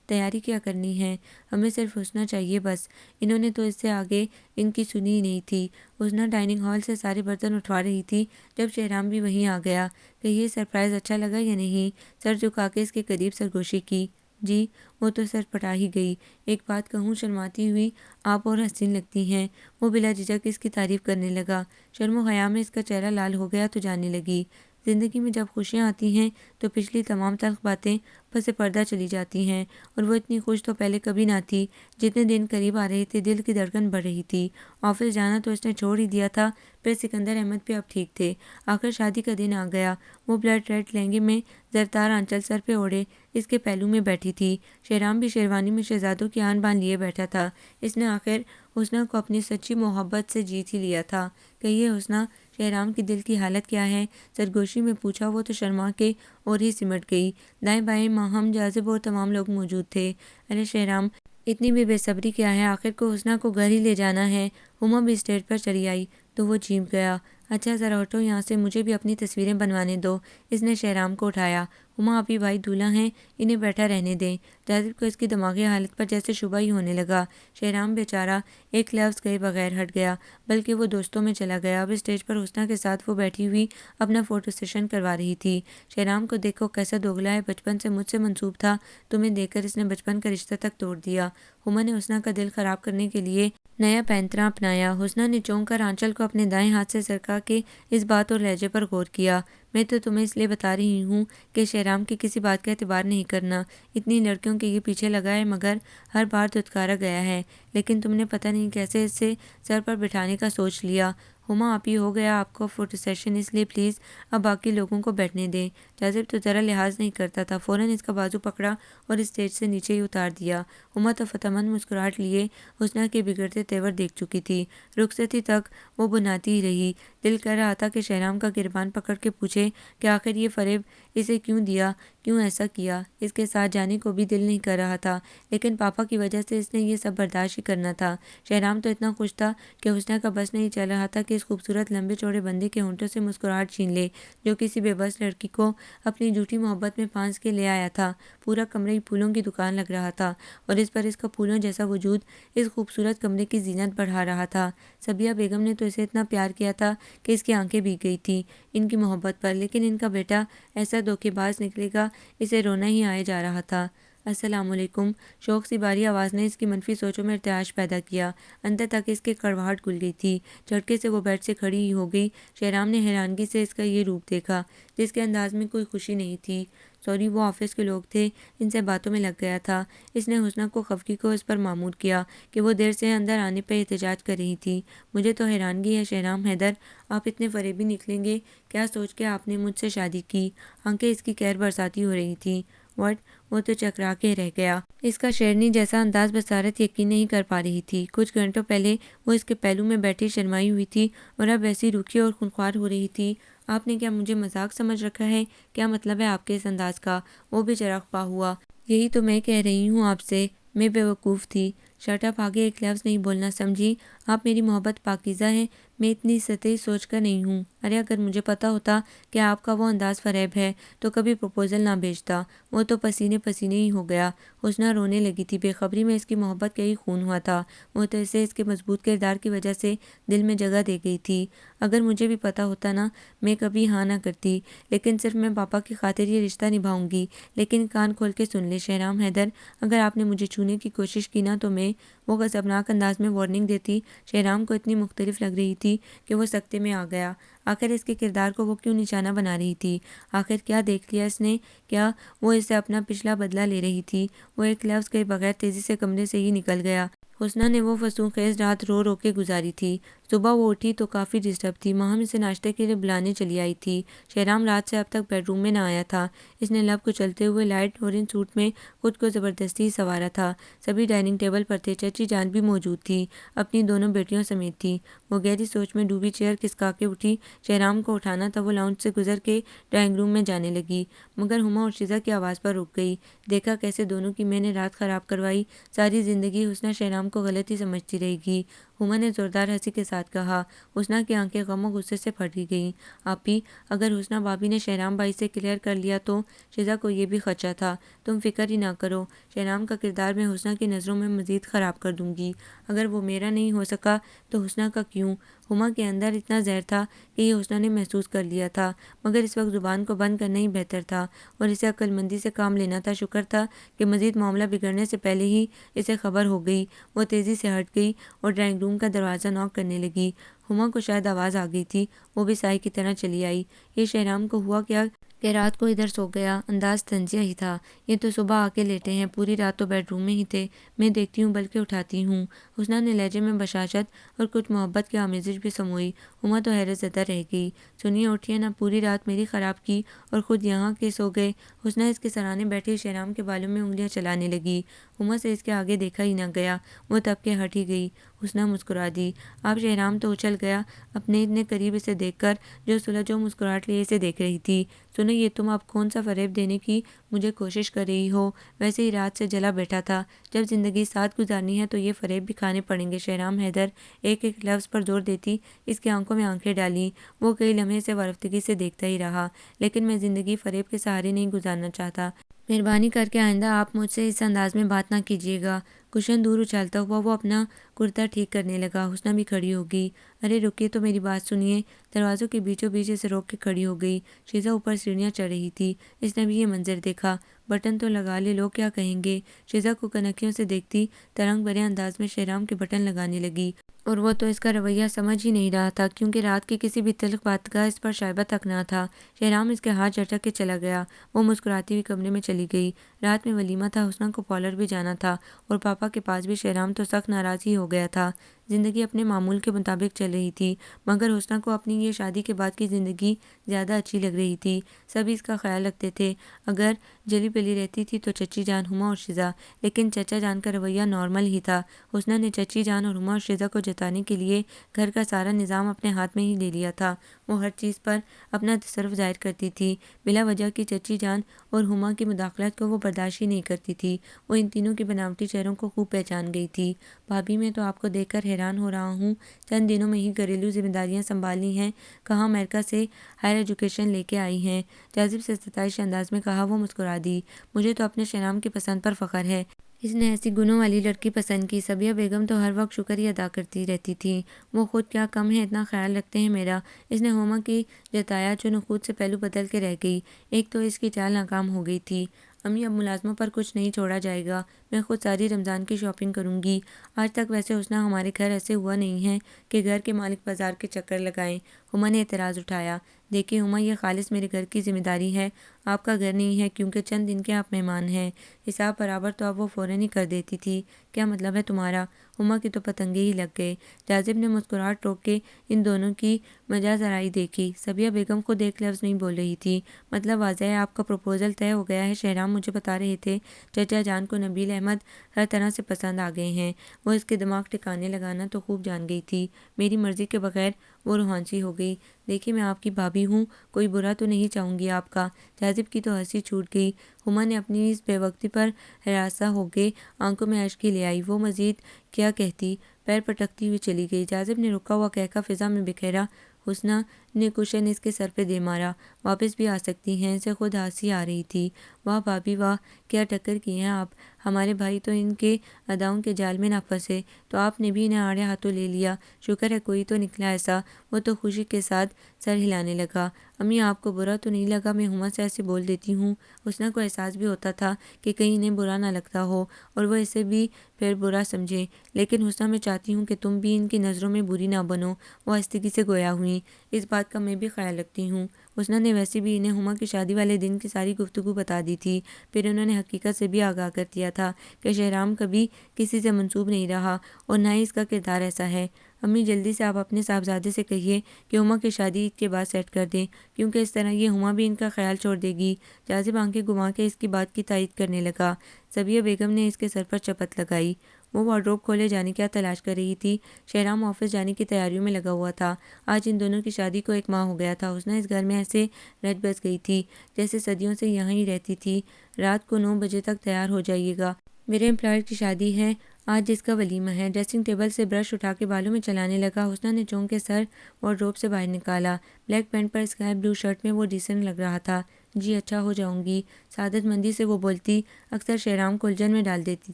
تیاری کیا کرنی ہے؟ ہمیں صرف حسنہ چاہیے بس۔ انہوں نے تو اس سے آگے ان کی سنی ہی نہیں تھی۔ حسنہ ڈائننگ ہال سے سارے برتن اٹھوا رہی تھی جب شہرام بھی وہیں آ گیا۔ کہ یہ سرپرائز اچھا لگا یا نہیں؟ سر جھکا کے اس کے قریب سرگوشی کی۔ جی، وہ تو سر پٹا ہی گئی۔ ایک بات کہوں، شرماتی ہوئی آپ اور حسین لگتی ہیں۔ وہ بلا جھجک اس کی تعریف کرنے لگا۔ شرم و حیا میں اس کا چہرہ لال ہو گیا تو جانے لگی۔ زندگی میں جب خوشیاں آتی ہیں تو پچھلی تمام تلخ باتیں پس پردہ چلی جاتی ہیں، اور وہ اتنی خوش تو پہلے کبھی نہ تھی۔ جتنے دن قریب آ رہے تھے دل کی دھڑکن بڑھ رہی تھی۔ آفس جانا تو اس نے چھوڑ ہی دیا تھا، پھر سکندر احمد بھی اب ٹھیک تھے۔ آخر شادی کا دن آ گیا۔ وہ بلڈ ریڈ لہنگے میں زرتار آنچل سر پہ اوڑھے اس کے پہلو میں بیٹھی تھی۔ شہرام بھی شیروانی میں شہزادوں کی آن بان لیے بیٹھا تھا۔ اس نے آخر حسنہ کو اپنی سچی محبت سے جیت ہی لیا تھا۔ کہیے حسنہ، شہرام کی دل کی حالت کیا ہے؟ سرگوشی میں پوچھا۔ وہ تو شرما کے اور ہی سمٹ گئی۔ دائیں بائیں ماہم، جاذب اور تمام لوگ موجود تھے۔ ارے شہرام، اتنی بھی بے صبری کیا ہے؟ آخر کو حسنہ کو گھر ہی لے جانا ہے۔ ہما بھی اسٹیج پر چلی آئی تو وہ چیخ گیا۔ اچھا ذرا ہٹو یہاں سے، مجھے بھی اپنی تصویریں بنوانے دو۔ اس نے شہرام کو اٹھایا۔ ہما ابھی بھائی دولہا ہیں، انہیں بیٹھا رہنے دیں۔ جاذب کو اس کی دماغی حالت پر جیسے شبہ ہی ہونے لگا۔ شہرام بیچارہ ایک لفظ کہے بغیر ہٹ گیا، بلکہ وہ دوستوں میں چلا گیا۔ اب اسٹیج پر حسنہ کے ساتھ وہ بیٹھی ہوئی اپنا فوٹو سیشن کروا رہی تھی۔ شہرام کو دیکھو کیسا دوگلا ہے، بچپن سے مجھ سے منسوب تھا، تمہیں دیکھ کر اس نے بچپن کا رشتہ تک توڑ دیا۔ ہما نے حسنہ کا دل خراب کرنے کے لیے نیا پینترا اپنایا۔ حسنہ نے چونک کر آنچل کو اپنے دائیں ہاتھ سے سرکا کے اس بات اور لہجے پر غور کیا۔ میں تو تمہیں اس لیے بتا رہی ہوں کہ شہرام کی کسی بات کا اعتبار نہیں کرنا۔ اتنی لڑکیوں کے یہ پیچھے لگا ہے مگر ہر بار دھتکارا گیا ہے، لیکن تم نے پتہ نہیں کیسے اسے سر پر بٹھانے کا سوچ لیا۔ ہما آپ ہی ہو گیا آپ کو فوٹو سیشن، اس لیے پلیز اب باقی لوگوں کو بیٹھنے دیں۔ جاذب تو ذرا لحاظ نہیں کرتا تھا، فوراً اس کا بازو پکڑا اور اسٹیج سے نیچے ہی اتار دیا۔ ہما تو فتح مند مسکراہٹ لیے حسنہ کے بگڑتے تیور دیکھ چکی تھی۔ رخصتی تک وہ بناتی ہی رہی۔ دل کر رہا تھا کہ شہرام کا گریبان پکڑ کے پوچھے کہ آخر یہ فریب اسے کیوں دیا، کیوں ایسا کیا۔ اس کے ساتھ جانے کو بھی دل نہیں کر رہا تھا، لیکن پاپا کی وجہ سے اس نے یہ سب برداشت ہی کرنا تھا۔ شہرام تو اتنا خوش تھا کہ حسنہ کا بس نہیں چل رہا تھا کہ اس خوبصورت لمبے چوڑے بندے کے ہونٹوں سے مسکراہٹ چھین لے، جو کسی بے بس لڑکی کو اپنی جھوٹی محبت میں پھانس کے لے آیا تھا۔ پورا کمرہ ہی پھولوں کی دکان لگ رہا تھا، اور اس پر اس کا پھولوں جیسا وجود اس خوبصورت کمرے کی زینت بڑھا رہا تھا۔ صبیہ بیگم نے تو اسے اتنا پیار کیا تھا کہ اس کی آنکھیں بھیگ گئی تھیں ان کی محبت پر، لیکن ان کا بیٹا ایسا دھوکے باز نکلے گا، اسے رونا ہی آئے جا رہا تھا۔ السلام علیکم۔ شوق سی باری آواز نے اس کی منفی سوچوں میں ارتعاش پیدا کیا۔ اندر تک اس کی کڑواہٹ گل گئی تھی۔ جھٹکے سے وہ بیڈ سے کھڑی ہی ہو گئی۔ شہرام نے حیرانگی سے اس کا یہ روپ دیکھا، جس کے انداز میں کوئی خوشی نہیں تھی۔ سوری، وہ آفس کے لوگ تھے، ان سے باتوں میں لگ گیا تھا۔ اس نے حسنہ کو خفگی کو اس پر مامور کیا کہ وہ دیر سے اندر آنے پہ احتجاج کر رہی تھی۔ مجھے تو حیرانگی ہے شہرام حیدر، آپ اتنے فریبی نکلیں گے کیا سوچ کے آپ نے مجھ سے شادی کی؟ آنکھیں اس کی قہر برساتی ہو رہی تھیں۔ وٹ؟ وہ تو چکرا کے رہ گیا۔ اس کا شیرنی جیسا انداز بصارت یقین نہیں کر پا رہی تھی۔ کچھ گھنٹوں پہلے وہ اس کے پہلو میں بیٹھی شرمائی ہوئی تھی، اور اب ایسی روکھی اور خونخوار ہو رہی تھی۔ آپ نے کیا مجھے مذاق سمجھ رکھا ہے؟ کیا مطلب ہے آپ کے اس انداز کا؟ وہ بھی چراغ پا ہوا۔ یہی تو میں کہہ رہی ہوں آپ سے، میں بے وقوف تھی۔ شٹ اپ آگے ایک لفظ نہیں بولنا، سمجھی؟ آپ میری محبت پاکیزہ ہیں، میں اتنی سطحی سوچ کر نہیں ہوں۔ ارے اگر مجھے پتا ہوتا کہ آپ کا وہ انداز فریب ہے تو کبھی پروپوزل نہ بھیجتا، وہ تو پسینے پسینے ہی ہو گیا۔ حسنہ رونے لگی تھی، بے خبری میں اس کی محبت کا ہی خون ہوا تھا، وہ تو اسے اس کے مضبوط کردار کی وجہ سے دل میں جگہ دے گئی تھی۔ اگر مجھے بھی پتا ہوتا نا، میں کبھی ہاں نہ کرتی، لیکن صرف میں پاپا کی خاطر یہ رشتہ نبھاؤں گی۔ لیکن کان کھول کے سن لے شہرام حیدر، اگر آپ نے مجھے چھونے کی کوشش کی نا تو میں، وہ غضبناک انداز میں وارننگ دیتی۔ شہرام کو اتنی مختلف لگ رہی تھی کہ وہ سکتے میں آ گیا۔ آخر اس کے کردار کو وہ کیوں نشانہ بنا رہی تھی؟ آخر کیا دیکھ لیا اس نے؟ کیا وہ اس سے اپنا پچھلا بدلہ لے رہی تھی؟ وہ ایک لفظ کہے بغیر تیزی سے کمرے سے ہی نکل گیا۔ حسنہ نے وہ فسوں خیز رات رو رو کے گزاری تھی۔ صبح وہ اٹھی تو کافی ڈسٹرب تھی، ماہم اسے ناشتے کے لیے بلانے چلی آئی تھی۔ شہرام رات سے اب تک بیڈ روم میں نہ آیا تھا۔ اس نے لب کچلتے ہوئے لائٹ اورنج سوٹ میں خود کو زبردستی سنوارا تھا۔ سبھی ڈائننگ ٹیبل پر تھے، چچی جان بھی موجود تھی، اپنی دونوں بیٹیوں سمیت تھی۔ وہ گہری سوچ میں ڈوبی چیئر کھسکا کے اٹھی۔ شہرام کو اٹھانا تھا، وہ لاؤنج سے گزر کے ڈرائنگ روم میں جانے لگی، مگر ہما اور شیزا کی آواز پر رک گئی۔ دیکھا کیسے دونوں کی میں نے رات خراب کروائی، ساری زندگی حسنہ شہرام کو غلط ہی سمجھتی رہے گی، ہما نے زوردار ہنسی کے ساتھ کہا۔ حسنہ کی آنکھیں غم و غصے سے پھٹ گئیں۔ آپی، اگر حسنہ بھابی نے شہرام بھائی سے کلیئر کر لیا تو؟ شیزا کو یہ بھی خدشہ تھا۔ تم فکر ہی نہ کرو، شہرام کا کردار میں حسنہ کی نظروں میں مزید خراب کر دوں گی۔ اگر وہ میرا نہیں ہو سکا تو حسنہ کا کیوں؟ ہما کے اندر اتنا زہر تھا کہ یہ حسنہ نے محسوس کر لیا تھا، مگر اس وقت زبان کو بند کرنا ہی بہتر تھا اور اسے عقل مندی سے کام لینا تھا۔ شکر تھا کہ مزید معاملہ بگڑنے سے پہلے ہی اسے خبر ہو گئی۔ وہ تیزی سے ہٹ گئی اور ڈرائنگ روم کا دروازہ ناک کرنے لگی۔ ہما کو شاید آواز آ گئی تھی، وہ بھی سائے کی طرح چلی آئی۔ یہ شہرام کو ہوا کیا کہ رات کو ادھر سو گیا؟ انداز طنزیہ ہی تھا۔ یہ تو صبح آ کے لیٹے ہیں، پوری رات تو بیڈ روم میں ہی تھے۔ میں دیکھتی ہوں بلکہ اٹھاتی ہوں۔ حسنہ نے لہجے میں بشاشت اور کچھ محبت کی آمیزش بھی سموئی۔ ہما تو حیرت زدہ رہ گئی۔ سنیے اٹھیے نا، پوری رات میری خراب کی اور خود یہاں کے سو گئے۔ حسنہ اس کے سرانے بیٹھے شہرام کے بالوں میں انگلیاں چلانے لگی۔ ہما سے اس کے آگے دیکھا ہی نہ گیا، وہ تب کے ہٹ ہی گئی۔ حسنہ مسکرا دی۔ اب شہرام تو اچھل گیا اپنے اتنے قریب اسے دیکھ کر، جو سلجھ و مسکراہٹ لیے اسے دیکھ رہی تھی۔ سنو، یہ تم اب کون سا فریب دینے کی مجھے کوشش کر رہی ہو؟ ویسے ہی رات سے جلا بیٹھا تھا، جب زندگی ساتھ گزارنی ہے تو یہ فریب بھی کھانے پڑیں گے۔ شہرام حیدر ایک ایک لفظ پر زور دیتی اس کی آنکھوں میں آنکھیں ڈالیں۔ وہ کئی لمحے سے وارفتگی سے دیکھتا ہی رہا، لیکن میں زندگی فریب کے سہارے نہیں گزارنا چاہتا۔ مہربانی کر کے آئندہ آپ مجھ سے اس انداز میں بات نہ کیجیے گا۔ کشن دور اچھالتا ہوا وہ اپنا کرتا ٹھیک کرنے لگا۔ حسنہ بھی کھڑی ہو گئی۔ ارے رکیے تو میری بات سنیے۔ دروازوں کے بیچوں بیچ اسے روک کے کھڑی ہو گئی۔ شیزا اوپر سیڑھیاں چڑھ رہی تھی، اس نے بھی یہ منظر دیکھا۔ بٹن تو لگا لے، لوگ کیا کہیں گے؟ شیزا کو کنکھیوں سے دیکھتی ترنگ بھرے انداز میں شہرام کے بٹن لگانے لگی، اور وہ تو اس کا رویہ سمجھ ہی نہیں رہا تھا، کیونکہ رات کی کسی بھی تلخ بات کا اس پر شائبہ تک نہ تھا۔ شہرام اس کے ہاتھ جھٹک کے چلا گیا۔ وہ مسکراتی ہوئی کمرے میں چلی گئی۔ رات میں ولیمہ تھا، حسنہ کو پارلر بھی جانا تھا اور پاپا کے پاس بھی۔ شہرام تو سخت ناراض ہی ہو گیا تھا۔ زندگی اپنے معمول کے مطابق چل رہی تھی، مگر حسنہ کو اپنی یہ شادی کے بعد کی زندگی زیادہ اچھی لگ رہی تھی۔ سبھی اس کا خیال رکھتے تھے، اگر جلی پلی رہتی تھی تو چچی جان، ہما اور شیزا، لیکن چچا جان کا رویہ نارمل ہی تھا۔ حسنہ نے چچی جان اور ہما اور شیزا کو جتانے کے لیے گھر کا سارا نظام اپنے ہاتھ میں ہی لے لیا تھا۔ وہ ہر چیز پر اپنا تصرف ظاہر کرتی تھی، بلا وجہ کی چچی جان اور ہما کی مداخلت کو وہ برداشت ہی نہیں کرتی تھی۔ وہ ان تینوں کے بناوٹی چہروں کو خوب پہچان گئی تھی۔ بھابی، میں تو آپ کو دیکھ کر حیران ہو رہا ہوں، چند دنوں میں ہی گھریلو ذمہ داریاں سنبھال لی ہیں، کہاں امریکہ سے ہائر ایجوکیشن لے کے آئی ہیں، جاذب سے ستائش انداز میں کہا۔ وہ مسکرا دی۔ مجھے تو اپنے شہرام کی پسند پر فخر ہے، اس نے ایسی گنوں والی لڑکی پسند کی۔ صبیہ بیگم تو ہر وقت شکر ہی ادا کرتی رہتی تھی، وہ خود کیا کم ہے، اتنا خیال رکھتے ہیں میرا۔ اس نے ہما کی جتایا، جو نخود سے پہلو بدل کے رہ گئی۔ ایک تو اس کی چال ناکام ہو گئی تھی۔ امی، اب ملازموں پر کچھ نہیں چھوڑا جائے گا، میں خود ساری رمضان کی شاپنگ کروں گی۔ آج تک ویسے حسنہ ہمارے گھر ایسے ہوا نہیں ہے کہ گھر کے مالک بازار کے چکر لگائیں۔ ہما نے اعتراض اٹھایا۔ دیکھیے ہما، یہ خالص میرے گھر کی ذمہ داری ہے، آپ کا گھر نہیں ہے، کیونکہ چند دن کے آپ مہمان ہیں۔ حساب برابر تو اب وہ فوراً ہی کر دیتی تھی۔ کیا مطلب ہے تمہارا؟ ہما کی تو پتنگے ہی لگ گئے۔ جاذب نے مسکراہٹ روک کے ان دونوں کی مجاز آرائی دیکھی۔ صبیہ بیگم خود ایک لفظ نہیں بول رہی تھی۔ مطلب واضح ہے، آپ کا پروپوزل طے ہو گیا ہے۔ شہرام مجھے بتا رہے تھے چچا جان کو نبیل احمد ہر طرح سے پسند آ گئے ہیں۔ وہ اس کے دماغ ٹھکانے لگانا تو خوب جان گئی تھی۔ میری مرضی کے بغیر وہ روحان سی ہو گئی۔ دیکھیے میں آپ کی بھابھی ہوں، کوئی برا تو نہیں چاہوں گی آپ کا۔ جاذب جاذب کی تو ہنسی چھوٹ گئی۔ ہما نے اپنی اس بے وقتی پر ہراساں ہو کے آنکھوں میں اشک لے آئی۔ وہ مزید کیا کہتی، پیر پٹکتی ہوئی چلی گئی۔ جاذب نے رکا ہوا کہکا فضا میں بکھیرا۔ حسنہ نے کشن اس کے سر پہ دے مارا۔ واپس بھی آ سکتی ہیں، اسے خود ہنسی آ رہی تھی۔ واہ بھابی واہ، کیا ٹکر کی ہیں آپ، ہمارے بھائی تو ان کے اداؤں کے جال میں نہ پھنسے تو آپ نے بھی انہیں آڑے ہاتھوں لے لیا، شکر ہے کوئی تو نکلا ایسا۔ وہ تو خوشی کے ساتھ سر ہلانے لگا۔ امی آپ کو برا تو نہیں لگا میں ہما سے ایسے بول دیتی ہوں؟ حسنہ کو احساس بھی ہوتا تھا کہ کہیں انہیں برا نہ لگتا ہو اور وہ اسے بھی پھر برا سمجھے، لیکن حسنہ میں چاہتی ہوں کہ تم بھی ان کی نظروں میں بری نہ بنو۔ وہ آہستگی سے گویا ہوئیں، اس بات کا میں بھی خیال رکھتی ہوں۔ حسنہ نے ویسے بھی انہیں ہما کی شادی والے دن کی ساری گفتگو بتا دی تھی، پھر انہوں نے حقیقت سے بھی آگاہ کر دیا تھا کہ شہرام کبھی کسی سے منسوب نہیں رہا اور نہ ہی اس کا کردار ایسا ہے۔ امی جلدی سے آپ اپنے صاحبزادے سے کہیے کہ ہما کی شادی عید کے بعد سیٹ کر دیں، کیونکہ اس طرح یہ ہما بھی ان کا خیال چھوڑ دے گی۔ جاذب آنکھیں گھما کے اس کی بات کی تائید کرنے لگا۔ صبیہ بیگم نے اس کے سر پر چپت لگائی۔ وہ وارڈروب کھولے جانے کیا تلاش کر رہی تھی۔ شہرام آفس جانے کی تیاریوں میں لگا ہوا تھا۔ آج ان دونوں کی شادی کو 1 ماہ ہو گیا تھا۔ حسنہ اس گھر میں ایسے رچ بس گئی تھی جیسے صدیوں سے یہاں ہی رہتی تھی۔ رات کو 9 بجے تک تیار ہو جائیے گا، میرے امپلائر کی شادی ہے آج جس کا ولیمہ ہے۔ ڈریسنگ ٹیبل سے برش اٹھا کے بالوں میں چلانے لگا۔ حسنہ نے چونک کے سر وارڈروب سے باہر نکالا۔ بلیک پینٹ پر اسکائی بلو شرٹ میں وہ ڈیسنٹ لگ رہا تھا۔ جی اچھا ہو جاؤں گی، سعادت مندی سے وہ بولتی۔ اکثر شہرام کو الجھن میں ڈال دیتی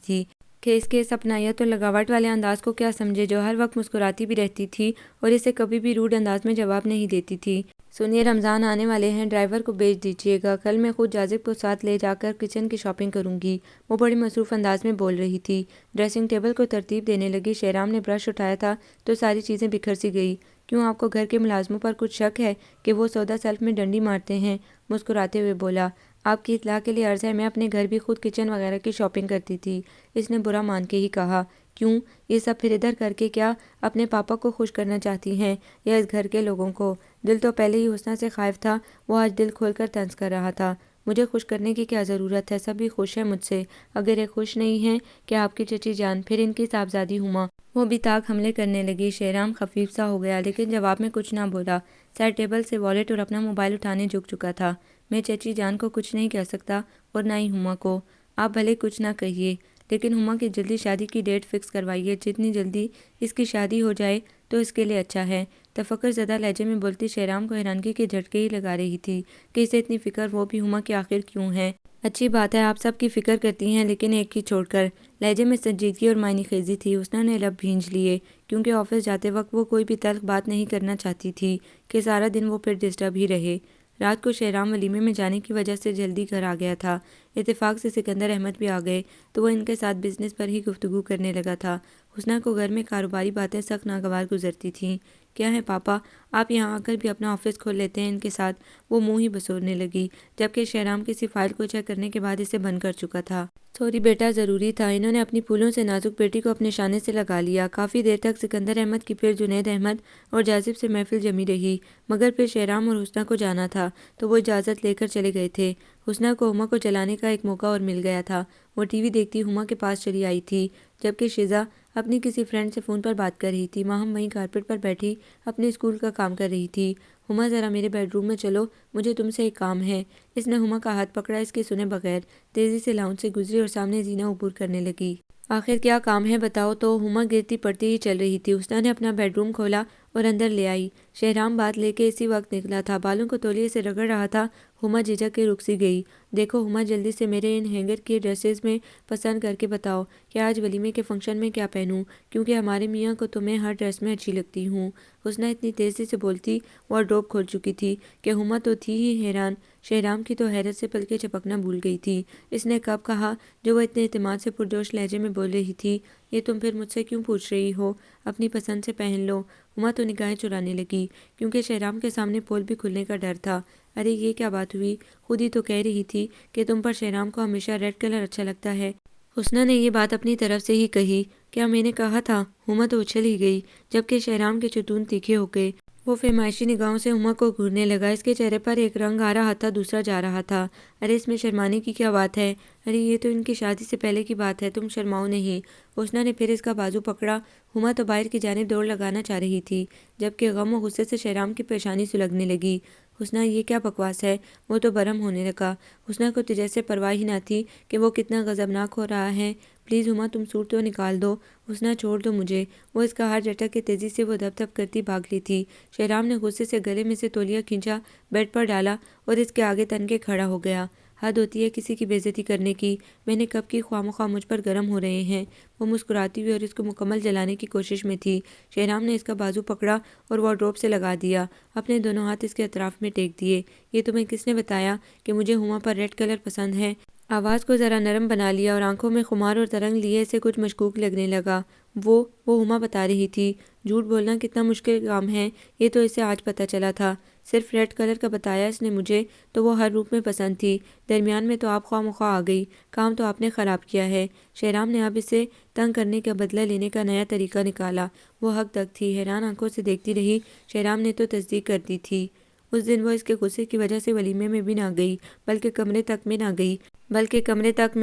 تھی کہ اس کے اس اپنائیت اور لگاوٹ والے انداز کو کیا سمجھے، جو ہر وقت مسکراتی بھی رہتی تھی اور اسے کبھی بھی روڈ انداز میں جواب نہیں دیتی تھی۔ سنیے رمضان آنے والے ہیں، ڈرائیور کو بھیج دیجیے گا، کل میں خود جاذب کو ساتھ لے جا کر کچن کی شاپنگ کروں گی۔ وہ بڑے مصروف انداز میں بول رہی تھی۔ ڈریسنگ ٹیبل کو ترتیب دینے لگی۔ شہرام نے برش اٹھایا تھا تو ساری چیزیں بکھر سی گئی۔ کیوں آپ کو گھر کے ملازموں پر کچھ شک ہے کہ وہ سودا سیلف میں ڈنڈی مارتے ہیں؟ مسکراتے ہوئے بولا۔ آپ کی اطلاع کے لیے عرض ہے میں اپنے گھر بھی خود کچن وغیرہ کی شاپنگ کرتی تھی۔ اس نے برا مان کے ہی کہا۔ کیوں یہ سب پھر ادھر کر کے؟ کیا اپنے پاپا کو خوش کرنا چاہتی ہیں یا اس گھر کے لوگوں کو؟ دل تو پہلے ہی حسنہ سے خائف تھا، وہ آج دل کھول کر طنز کر رہا تھا۔ مجھے خوش کرنے کی کیا ضرورت ہے، سبھی خوش ہیں مجھ سے۔ اگر یہ خوش نہیں ہیں کہ آپ کی چچی جان، پھر ان کی صاحبزادی ہما۔ وہ بھی تاک حملے کرنے لگی۔ شہرام خفیف سا ہو گیا لیکن جواب میں کچھ نہ بولا۔ سائڈ ٹیبل سے والیٹ اور اپنا موبائل اٹھانے جھک چکا تھا۔ میں چچی جان کو کچھ نہیں کہہ سکتا اور نہ ہی ہما کو۔ آپ بھلے کچھ نہ کہیے لیکن ہما کی جلدی شادی کی ڈیٹ فکس کروائیے، جتنی جلدی اس کی شادی ہو جائے تو اس کے لیے اچھا ہے۔ تفکر زدہ لہجے میں بولتی شہرام کو حیرانگی کے جھٹکے ہی لگا رہی تھی کہ اسے اتنی فکر وہ بھی ہما کی آخر کیوں ہے۔ اچھی بات ہے آپ سب کی فکر کرتی ہیں لیکن ایک کی چھوڑ کر۔ لہجے میں سنجیدگی اور معنی خیزی تھی۔ حسنہ نے لب بھینج لیے کیونکہ آفس جاتے وقت وہ کوئی بھی تلخ بات نہیں کرنا چاہتی تھی کہ سارا دن وہ پھر ڈسٹرب ہی رہے۔ رات کو شہرام ولیمے میں جانے کی وجہ سے جلدی گھر آ گیا تھا۔ اتفاق سے سکندر احمد بھی آ گئے تو وہ ان کے ساتھ بزنس پر ہی گفتگو کرنے لگا تھا۔ حسنہ کو گھر میں کاروباری باتیں سخت ناگوار گزرتی تھیں۔ کیا ہے پاپا، آپ یہاں آ کر بھی اپنا آفس کھول لیتے ہیں ان کے ساتھ؟ وہ منہ ہی بسورنے لگی جبکہ شہرام کسی فائل کو چیک کرنے کے بعد اسے بند کر چکا تھا۔ سوری بیٹا، ضروری تھا۔ انہوں نے اپنی پھولوں سے نازک بیٹی کو اپنے شانے سے لگا لیا۔ کافی دیر تک سکندر احمد کی پھر جنید احمد اور جاذب سے محفل جمی رہی، مگر پھر شہرام اور حسنہ کو جانا تھا تو وہ اجازت لے کر چلے گئے تھے۔ حسنہ کو ہما کو جلانے کا ایک موقع اور مل گیا تھا۔ وہ ٹی وی دیکھتی ہما کے پاس چلی آئی تھی جبکہ شزا اپنی کسی فرینڈ سے فون پر بات کر رہی تھی۔ ماہم وہیں کارپٹ پر بیٹھی اپنے اسکول کا کام کر رہی تھی۔ ہما ذرا میرے بیڈ روم میں چلو، مجھے تم سے ایک کام ہے۔ اس نے ہما کا ہاتھ پکڑا۔ اس کے سنے بغیر تیزی سے لاؤنج سے گزری اور سامنے زینہ عبور کرنے لگی۔ آخر کیا کام ہے بتاؤ تو؟ ہما گرتی پڑتی ہی چل رہی تھی۔ حسنہ نے اپنا بیڈ روم کھولا اور اندر لے آئی۔ شہرام بات لے کے اسی وقت نکلا تھا، بالوں کو تولیے سے رگڑ رہا تھا۔ ہما جھجک کے رک سی گئی۔ دیکھو ہما، جلدی سے میرے ان ہینگر کے ڈریسز میں پسند کر کے بتاؤ کہ آج ولیمے کے فنکشن میں کیا پہنوں، کیونکہ ہمارے میاں کو تو میں ہر ڈریس میں اچھی لگتی ہوں۔ حسنہ اتنی تیزی سے بولتی وارڈروب کھول چکی تھی کہ ہما تو تھی ہی حیران۔ شہرام کی تو حیرت سے پلکیں جھپکنا بھول گئی تھی۔ اس نے کب کہا جو وہ اتنے اعتماد سے پرجوش لہجے میں بول رہی تھی، یہ تم پھر مجھ سے کیوں پوچھ رہی ہو؟ اپنی پسند سے پہن لو۔ ہما تو نگاہیں چرانے لگی کیونکہ شہرام کے سامنے پول بھی کھلنے کا ڈر تھا۔ ارے یہ کیا بات ہوئی، خود ہی تو کہہ رہی تھی کہ تم پر شہرام کو ہمیشہ ریڈ کلر اچھا لگتا ہے۔ حسنہ نے یہ بات اپنی طرف سے ہی کہی۔ کیا میں نے کہا تھا؟ ہما تو اچھل ہی گئی جبکہ شہرام کے ستون تیکھے ہو گئے۔ وہ فرمائشی نگاہوں سے ہما کو گھورنے لگا۔ اس کے چہرے پر ایک رنگ آ رہا تھا، دوسرا جا رہا تھا۔ ارے اس میں شرمانے کی کیا بات ہے؟ ارے یہ تو ان کی شادی سے پہلے کی بات ہے، تم شرماؤ نہیں۔ حسنہ نے پھر اس کا بازو پکڑا۔ ہما تو باہر کی جانب دوڑ لگانا چاہ رہی تھی جبکہ غم و غصے سے شہرام کی پیشانی سلگنے لگی۔ حسنا یہ کیا بکواس ہے؟ وہ تو برہم ہونے لگا۔ حسنا کو تجھ سے پرواہ ہی نہ تھی کہ وہ کتنا غضبناک ہو رہا ہے۔ پلیز ہما تم سوٹ تو نکال دو۔ حسنا چھوڑ دو مجھے۔ وہ اس کا ہاتھ جھٹک کے تیزی سے وہ دھپ دھپ کرتی بھاگ لی تھی۔ شہرام نے غصے سے گلے میں سے تولیہ کھینچا، بیڈ پر ڈالا اور اس کے آگے تن کے کھڑا ہو گیا۔ حد ہوتی ہے کسی کی بے عزتی کرنے کی، میں نے کب کی خواہ مخواہ مجھ پر گرم ہو رہے ہیں۔ وہ مسکراتی ہوئی اور اس کو مکمل جلانے کی کوشش میں تھی۔ شہرام نے اس کا بازو پکڑا اور وارڈروب سے لگا دیا، اپنے دونوں ہاتھ اس کے اطراف میں ٹیک دیے۔ یہ تمہیں کس نے بتایا کہ مجھے ہما پر ریڈ کلر پسند ہے؟ آواز کو ذرا نرم بنا لیا اور آنکھوں میں خمار اور ترنگ لیے اسے کچھ مشکوک لگنے لگا۔ وہ ہما بتا رہی تھی۔ جھوٹ بولنا کتنا مشکل کام ہے یہ تو اسے آج پتہ چلا تھا۔ صرف ریڈ کلر کا بتایا اس نے مجھے تو وہ ہر روپ میں پسند تھی، درمیان میں تو آپ خواہ مخواہ آ گئی۔ کام تو آپ نے خراب کیا ہے۔ شہرام نے اب اسے تنگ کرنے کا بدلہ لینے کا نیا طریقہ نکالا۔ وہ حق تک تھی، حیران آنکھوں سے دیکھتی رہی۔ شہرام نے تو تصدیق کر دی تھی۔ اس دن وہ اس کے غصے کی وجہ سے ولیمے میں بھی نہ گئی، بلکہ کمرے تک میں